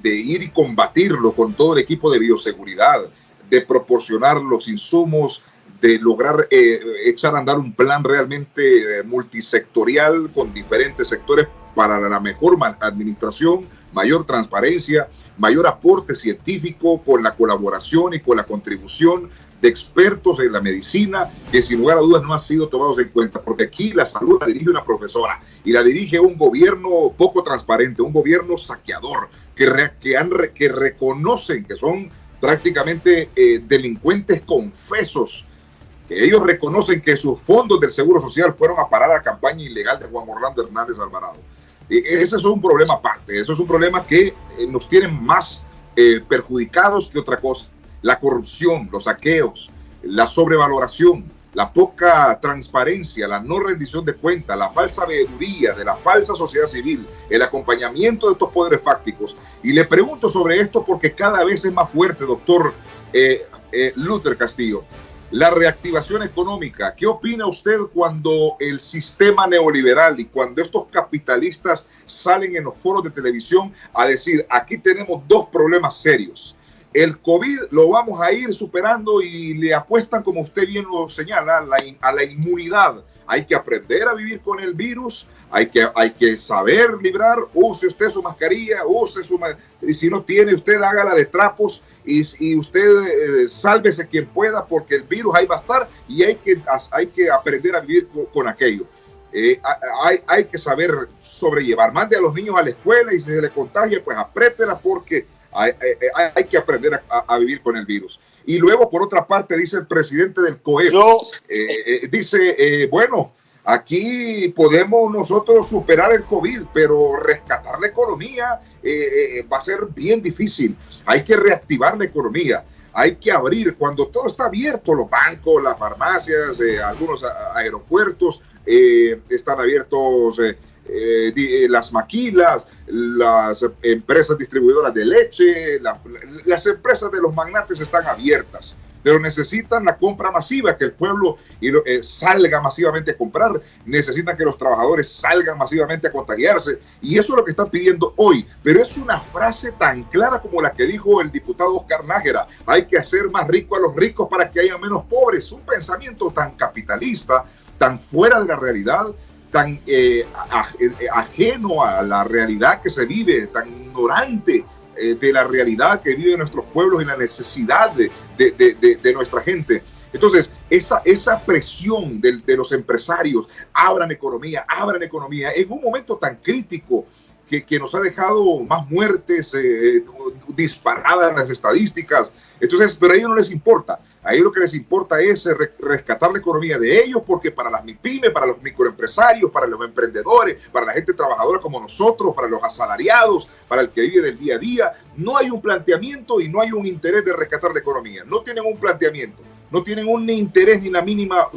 ir y combatirlo con todo el equipo de bioseguridad, de proporcionar los insumos, de lograr echar a andar un plan realmente multisectorial con diferentes sectores para la mejor administración, mayor transparencia, mayor aporte científico, con la colaboración y con la contribución de expertos en la medicina, que sin lugar a dudas no han sido tomados en cuenta, porque aquí la salud la dirige una profesora y la dirige un gobierno poco transparente, un gobierno saqueador, que reconocen que son prácticamente delincuentes confesos, que ellos reconocen que sus fondos del Seguro Social fueron a parar a la campaña ilegal de Juan Orlando Hernández Alvarado. Ese es un problema aparte, eso es un problema que nos tiene más perjudicados que otra cosa. La corrupción, los saqueos, la sobrevaloración, la poca transparencia, la no rendición de cuentas, la falsa veeduría de la falsa sociedad civil, el acompañamiento de estos poderes fácticos. Y le pregunto sobre esto porque cada vez es más fuerte, doctor Luther Castillo. La reactivación económica, ¿qué opina usted cuando el sistema neoliberal y cuando estos capitalistas salen en los foros de televisión a decir, aquí tenemos dos problemas serios? El COVID lo vamos a ir superando y le apuestan, como usted bien lo señala, a la inmunidad. Hay que aprender a vivir con el virus, hay que saber librar, use usted su mascarilla, y si no tiene, usted hágala de trapos y usted sálvese quien pueda, porque el virus ahí va a estar y hay que aprender a vivir con aquello. Hay que saber sobrellevar. Mande a los niños a la escuela y si se les contagia, pues apriétela porque hay que aprender a vivir con el virus. Y luego, por otra parte, dice el presidente del COEP, dice, bueno, aquí podemos nosotros superar el COVID, pero rescatar la economía va a ser bien difícil. Hay que reactivar la economía, hay que abrir. Cuando todo está abierto, los bancos, las farmacias, algunos aeropuertos están abiertos, las maquilas, las empresas distribuidoras de leche, las empresas de los magnates están abiertas, pero necesitan la compra masiva, que el pueblo salga masivamente a comprar, necesitan que los trabajadores salgan masivamente a contagiarse, y eso es lo que están pidiendo hoy. Pero es una frase tan clara como la que dijo el diputado Oscar Nájera: hay que hacer más rico a los ricos para que haya menos pobres. Un pensamiento tan capitalista, tan fuera de la realidad, tan ajeno a la realidad que se vive, tan ignorante de la realidad que viven nuestros pueblos y la necesidad de nuestra gente. Entonces, esa presión de los empresarios, abran economía, en un momento tan crítico que nos ha dejado más muertes, disparadas en las estadísticas. Entonces, pero a ellos no les importa. A ellos lo que les importa es rescatar la economía de ellos, porque para las MIPYME, para los microempresarios, para los emprendedores, para la gente trabajadora como nosotros, para los asalariados, para el que vive del día a día, no hay un planteamiento y no hay un interés de rescatar la economía. No tienen un planteamiento. no tienen un interés ni la mínima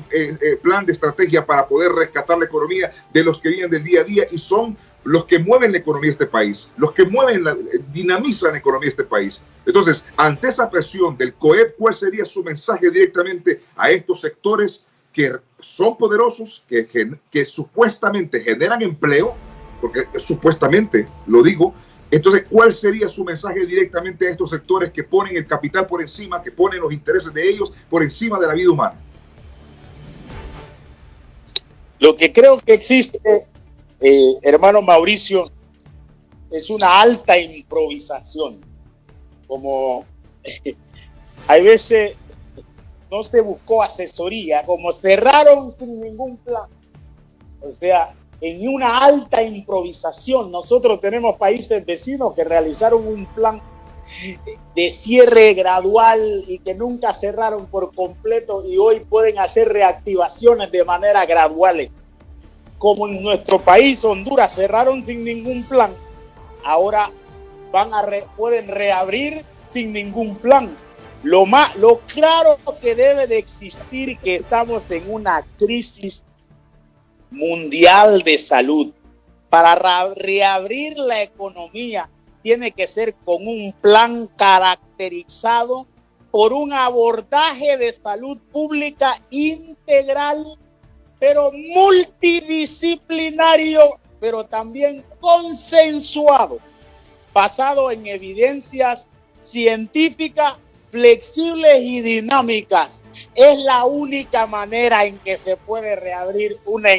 plan de estrategia para poder rescatar la economía de los que viven del día a día y son los que mueven la economía de este país, los que dinamizan la economía de este país. Entonces, ante esa presión del COEP, ¿cuál sería su mensaje directamente a estos sectores que son poderosos, que supuestamente generan empleo? Porque supuestamente, lo digo. Entonces, ¿cuál sería su mensaje directamente a estos sectores que ponen el capital por encima, que ponen los intereses de ellos por encima de la vida humana? Lo que creo que existe, hermano Mauricio, es una alta improvisación. Como hay veces no se buscó asesoría, como cerraron sin ningún plan. O sea, en una alta improvisación. Nosotros tenemos países vecinos que realizaron un plan de cierre gradual y que nunca cerraron por completo y hoy pueden hacer reactivaciones de manera gradual. Como en nuestro país, Honduras, cerraron sin ningún plan. Ahora pueden reabrir sin ningún plan. Lo claro que debe de existir que estamos en una crisis mundial de salud. Para reabrir la economía tiene que ser con un plan caracterizado por un abordaje de salud pública integral, pero multidisciplinario, pero también consensuado, basado en evidencias científicas flexibles y dinámicas. Es la única manera en que se puede reabrir una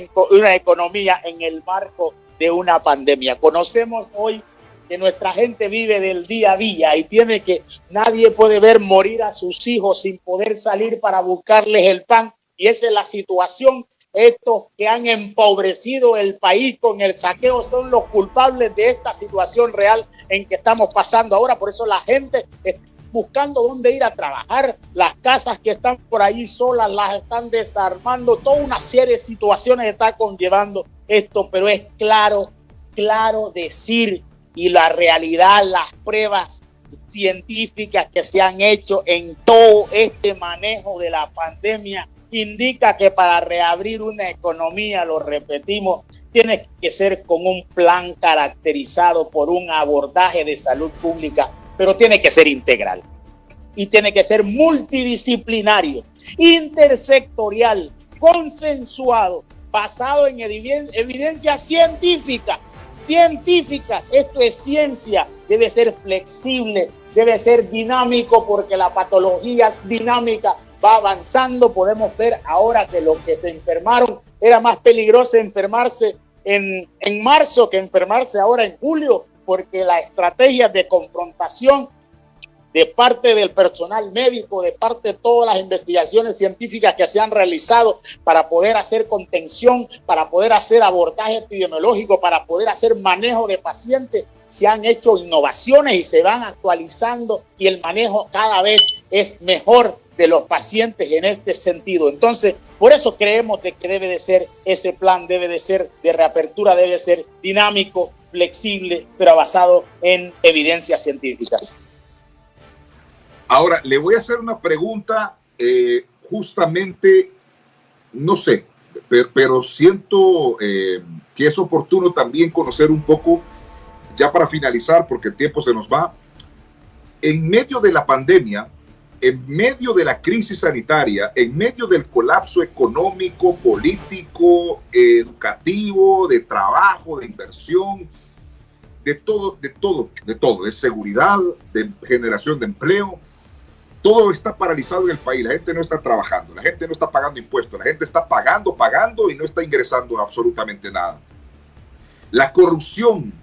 economía en el marco de una pandemia. Conocemos hoy que nuestra gente vive del día a día y nadie puede ver morir a sus hijos sin poder salir para buscarles el pan, y esa es la situación. Estos que han empobrecido el país con el saqueo son los culpables de esta situación real en que estamos pasando ahora. Por eso la gente está buscando dónde ir a trabajar. Las casas que están por ahí solas las están desarmando. Toda una serie de situaciones está conllevando esto, pero es claro decir, y la realidad, las pruebas científicas que se han hecho en todo este manejo de la pandemia indica que para reabrir una economía, lo repetimos, tiene que ser con un plan caracterizado por un abordaje de salud pública, pero tiene que ser integral y tiene que ser multidisciplinario, intersectorial, consensuado, basado en evidencias científicas. Esto es ciencia, debe ser flexible, debe ser dinámico, porque la patología dinámica va avanzando. Podemos ver ahora que los que se enfermaron, era más peligroso enfermarse en marzo que enfermarse ahora en julio, porque las estrategias de confrontación de parte del personal médico, de parte de todas las investigaciones científicas que se han realizado para poder hacer contención, para poder hacer abordaje epidemiológico, para poder hacer manejo de pacientes, se han hecho innovaciones y se van actualizando, y el manejo cada vez es mejor de los pacientes en este sentido. Entonces, por eso creemos de que debe de ser ese plan, debe de ser de reapertura, debe de ser dinámico, flexible, pero basado en evidencias científicas. Ahora, le voy a hacer una pregunta, justamente, no sé, pero siento que es oportuno también conocer un poco, ya para finalizar, porque el tiempo se nos va. En medio de la pandemia, en medio de la crisis sanitaria, en medio del colapso económico, político, educativo, de trabajo, de inversión, de todo, de seguridad, de generación de empleo, todo está paralizado en el país. La gente no está trabajando, la gente no está pagando impuestos, la gente está pagando y no está ingresando absolutamente nada. La corrupción,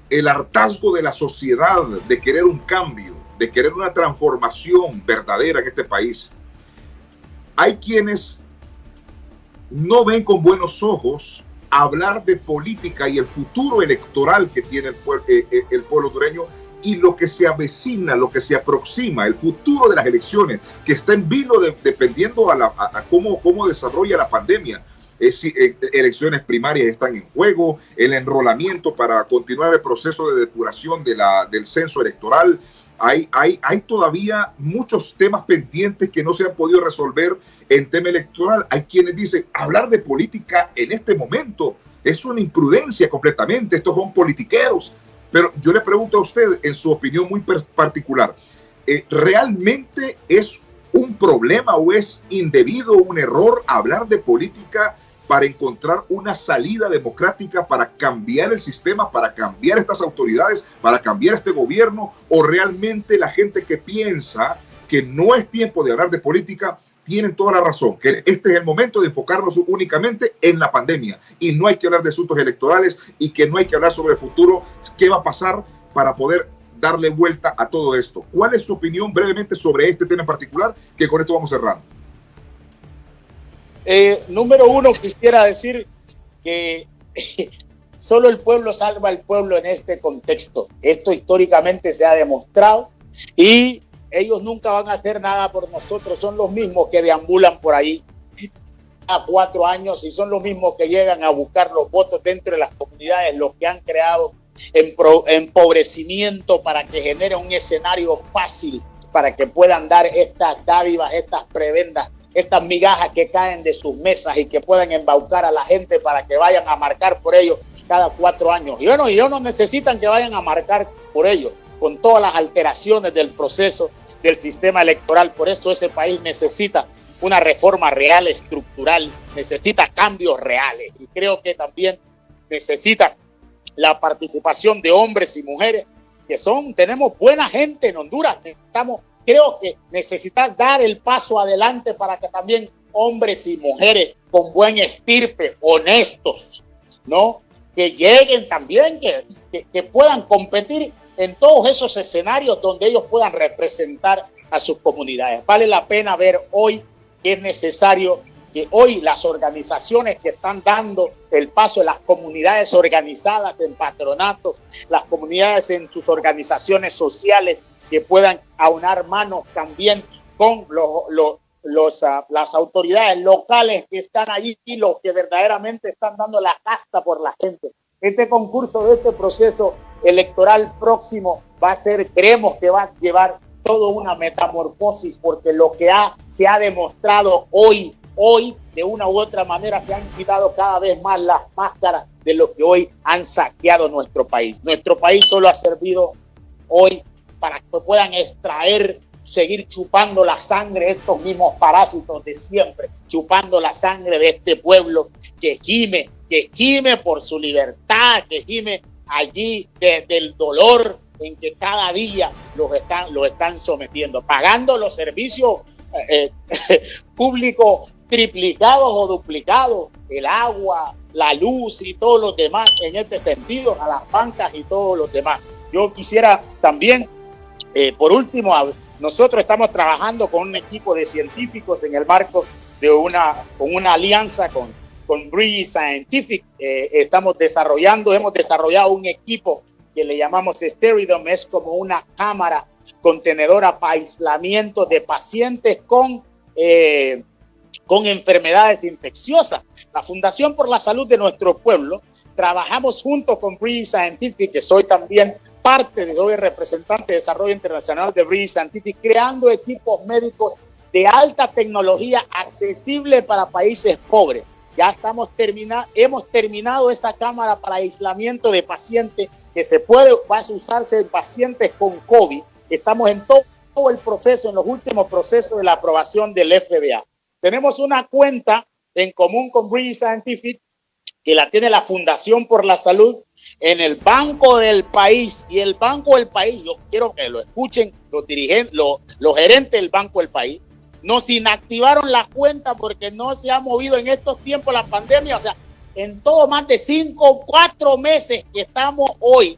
el hartazgo de la sociedad de querer un cambio, de querer una transformación verdadera en este país. Hay quienes no ven con buenos ojos hablar de política y el futuro electoral que tiene el pueblo hondureño, y lo que se avecina, lo que se aproxima, el futuro de las elecciones, que está en vilo dependiendo a cómo desarrolla la pandemia. Elecciones primarias están en juego, el enrolamiento para continuar el proceso de depuración del censo electoral, Hay todavía muchos temas pendientes que no se han podido resolver en tema electoral. Hay quienes dicen, hablar de política en este momento es una imprudencia completamente, estos son politiqueros. Pero yo le pregunto a usted, en su opinión muy particular, ¿realmente es un problema o es indebido, un error hablar de política para encontrar una salida democrática, para cambiar el sistema, para cambiar estas autoridades, para cambiar este gobierno? ¿O realmente la gente que piensa que no es tiempo de hablar de política tienen toda la razón, que este es el momento de enfocarnos únicamente en la pandemia y no hay que hablar de asuntos electorales y que no hay que hablar sobre el futuro, qué va a pasar para poder darle vuelta a todo esto? ¿Cuál es su opinión brevemente sobre este tema en particular? Que con esto vamos cerrando. Número uno, quisiera decir que solo el pueblo salva al pueblo en este contexto. Esto históricamente se ha demostrado y ellos nunca van a hacer nada por nosotros. Son los mismos que deambulan por ahí a 4 años y son los mismos que llegan a buscar los votos dentro de las comunidades, los que han creado empobrecimiento para que genere un escenario fácil para que puedan dar estas dádivas, estas prebendas, estas migajas que caen de sus mesas y que puedan embaucar a la gente para que vayan a marcar por ellos cada 4 años. Y bueno, ellos no necesitan que vayan a marcar por ellos, con todas las alteraciones del proceso del sistema electoral. Por eso ese país necesita una reforma real, estructural, necesita cambios reales y creo que también necesita la participación de hombres y mujeres tenemos buena gente en Honduras. Creo que necesitan dar el paso adelante para que también hombres y mujeres con buen estirpe, honestos, ¿no? Que lleguen también, que puedan competir en todos esos escenarios donde ellos puedan representar a sus comunidades. Vale la pena ver hoy que es necesario que hoy las organizaciones que están dando el paso de las comunidades organizadas en patronatos, las comunidades en sus organizaciones sociales, que puedan aunar manos también con las autoridades locales que están allí y los que verdaderamente están dando la casta por la gente. Este concurso, este proceso electoral próximo creemos que va a llevar toda una metamorfosis, porque lo que se ha demostrado hoy, de una u otra manera, se han quitado cada vez más las máscaras de lo que hoy han saqueado nuestro país. Nuestro país solo ha servido hoy para que puedan seguir chupando la sangre estos mismos parásitos de siempre, chupando la sangre de este pueblo que gime por su libertad, que gime allí desde el dolor en que cada día lo están sometiendo, pagando los servicios públicos triplicados o duplicados, el agua, la luz y todos los demás en este sentido, a las bancas y todos los demás. Yo quisiera también, por último, nosotros estamos trabajando con un equipo de científicos en el marco de una alianza con British Scientific. Hemos desarrollado un equipo que le llamamos Steridom, es como una cámara contenedora para aislamiento de pacientes con enfermedades infecciosas. La Fundación por la Salud de nuestro pueblo, trabajamos junto con British Scientific, que soy también soy representante de desarrollo internacional de British Scientific, creando equipos médicos de alta tecnología accesible para países pobres. Ya hemos terminado esa cámara para aislamiento de pacientes que va a usarse en pacientes con COVID. Estamos en todo el proceso, en los últimos procesos de la aprobación del FDA. Tenemos una cuenta en común con British Scientific que la tiene la Fundación por la Salud en el Banco del País. Y el Banco del País, yo quiero que lo escuchen los gerentes del Banco del País, nos inactivaron la cuenta porque no se ha movido en estos tiempos la pandemia. O sea, en todo más de 4 meses que estamos hoy,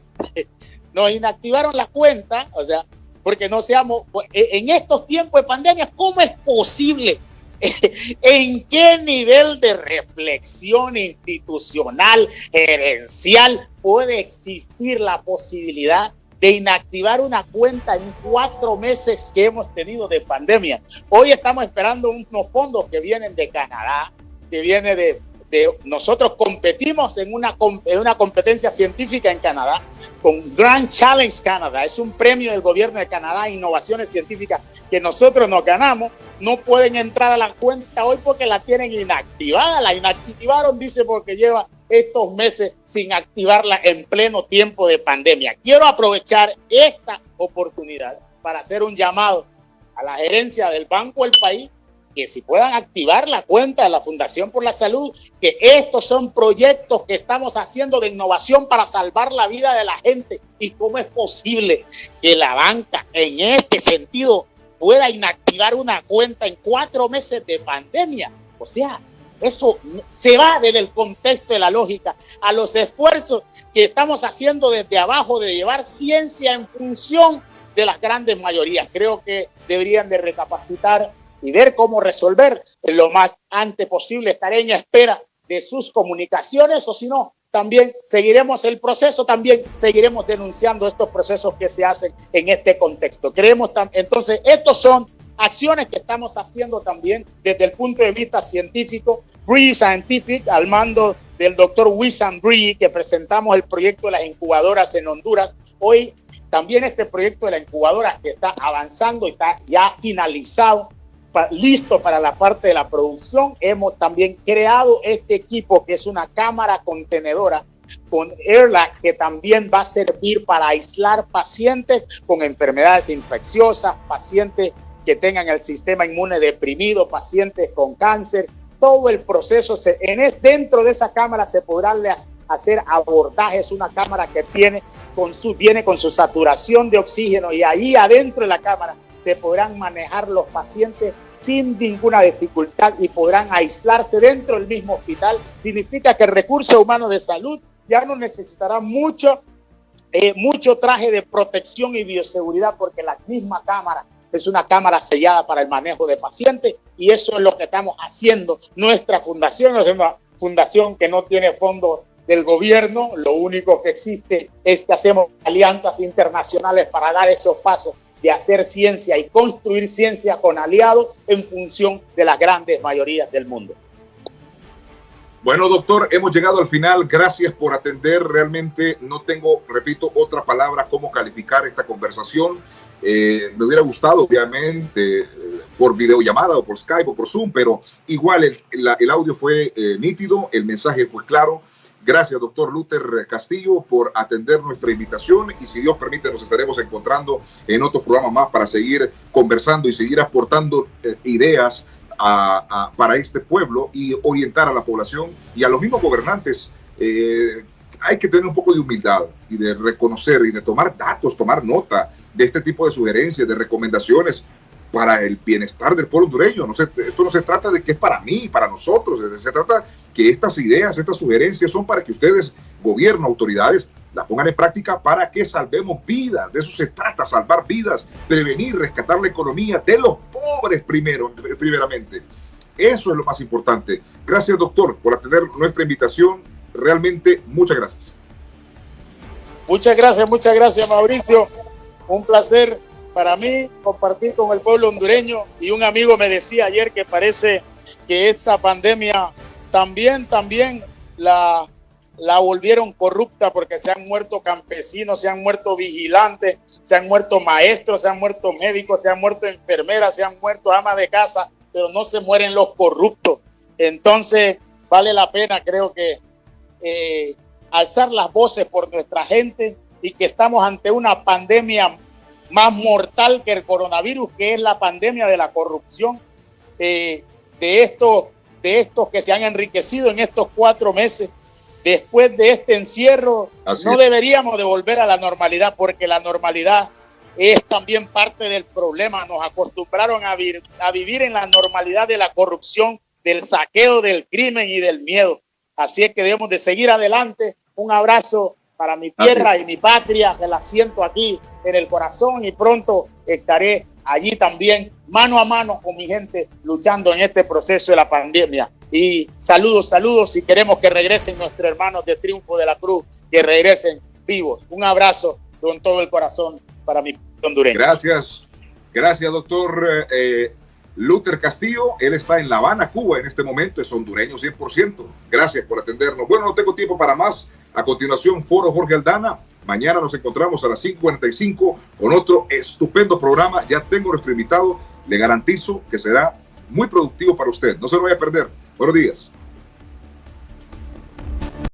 nos inactivaron la cuenta, o sea, porque no seamos en estos tiempos de pandemia. ¿Cómo es posible? ¿En qué nivel de reflexión institucional, gerencial, puede existir la posibilidad de inactivar una cuenta en 4 meses que hemos tenido de pandemia? Hoy estamos esperando unos fondos que vienen de Canadá, que vienen nosotros competimos en una competencia científica en Canadá con Grand Challenge Canada. Es un premio del gobierno de Canadá, innovaciones científicas que nosotros nos ganamos. No pueden entrar a la cuenta hoy porque la tienen inactivada. La inactivaron, dice, porque lleva estos meses sin activarla en pleno tiempo de pandemia. Quiero aprovechar esta oportunidad para hacer un llamado a la gerencia del Banco del País, que si puedan activar la cuenta de la Fundación por la Salud, que estos son proyectos que estamos haciendo de innovación para salvar la vida de la gente. ¿Y cómo es posible que la banca en este sentido pueda inactivar una cuenta en 4 meses de pandemia? O sea, eso se va desde el contexto de la lógica a los esfuerzos que estamos haciendo desde abajo de llevar ciencia en función de las grandes mayorías. Creo que deberían de recapacitar y ver cómo resolver lo más antes posible. Estaré en espera de sus comunicaciones, o si no, también seguiremos el proceso, también seguiremos denunciando estos procesos que se hacen en este contexto. Creemos entonces, estos son acciones que estamos haciendo también desde el punto de vista científico. Bree Scientific, al mando del doctor Wissam Bree, que presentamos el proyecto de las incubadoras en Honduras. Hoy también este proyecto de la incubadora que está avanzando y está ya finalizado, listo para la parte de la producción. Hemos también creado este equipo que es una cámara contenedora con AirLac, que también va a servir para aislar pacientes con enfermedades infecciosas, pacientes que tengan el sistema inmune deprimido, pacientes con cáncer. Todo el proceso, dentro de esa cámara se podrán hacer abordajes. Una cámara que viene con su saturación de oxígeno, y ahí adentro de la cámara se podrán manejar los pacientes sin ninguna dificultad y podrán aislarse dentro del mismo hospital. Significa que el recurso humano de salud ya no necesitará mucho traje de protección y bioseguridad, porque la misma cámara es una cámara sellada para el manejo de pacientes, y eso es lo que estamos haciendo. Nuestra fundación es una fundación que no tiene fondos del gobierno. Lo único que existe es que hacemos alianzas internacionales para dar esos pasos de hacer ciencia y construir ciencia con aliados en función de las grandes mayorías del mundo. Bueno, doctor, hemos llegado al final. Gracias por atender. Realmente no tengo, repito, otra palabra cómo calificar esta conversación. Me hubiera gustado, obviamente, por videollamada o por Skype o por Zoom, pero igual el audio fue nítido, el mensaje fue claro. Gracias, doctor Luther Castillo, por atender nuestra invitación, y si Dios permite nos estaremos encontrando en otros programas más para seguir conversando y seguir aportando ideas para este pueblo y orientar a la población y a los mismos gobernantes. Hay que tener un poco de humildad y de reconocer y de tomar datos, tomar nota de este tipo de sugerencias, de recomendaciones para el bienestar del pueblo hondureño. Esto no se trata de que es para mí, para nosotros. Se trata que estas ideas, estas sugerencias son para que ustedes, gobierno, autoridades, las pongan en práctica para que salvemos vidas. De eso se trata, salvar vidas, prevenir, rescatar la economía de los pobres primeramente. Eso es lo más importante. Gracias, doctor, por atender nuestra invitación. Realmente, muchas gracias. Muchas gracias, Mauricio. Un placer para mí compartir con el pueblo hondureño. Y un amigo me decía ayer que parece que esta pandemia también la volvieron corrupta, porque se han muerto campesinos, se han muerto vigilantes, se han muerto maestros, se han muerto médicos, se han muerto enfermeras, se han muerto amas de casa, pero no se mueren los corruptos. Entonces vale la pena, creo que alzar las voces por nuestra gente, y que estamos ante una pandemia más mortal que el coronavirus, que es la pandemia de la corrupción, de estos que se han enriquecido en estos 4 meses. Después de este encierro, no deberíamos de volver a la normalidad, porque la normalidad es también parte del problema. Nos acostumbraron a vivir en la normalidad de la corrupción, del saqueo, del crimen y del miedo. Así es que debemos de seguir adelante. Un abrazo para mi tierra y mi patria, que la siento aquí en el corazón, y pronto estaré allí también mano a mano con mi gente luchando en este proceso de la pandemia. Y saludos, y queremos que regresen nuestros hermanos de Triunfo de la Cruz, que regresen vivos. Un abrazo con todo el corazón para mi hondureño. Gracias, doctor Luther Castillo, él está en La Habana, Cuba en este momento, es hondureño 100%. Gracias por atendernos. Bueno, no tengo tiempo para más. A continuación, Foro Jorge Aldana. Mañana nos encontramos a las 5:45 con otro estupendo programa. Ya tengo nuestro invitado. Le garantizo que será muy productivo para usted. No se lo vaya a perder. Buenos días.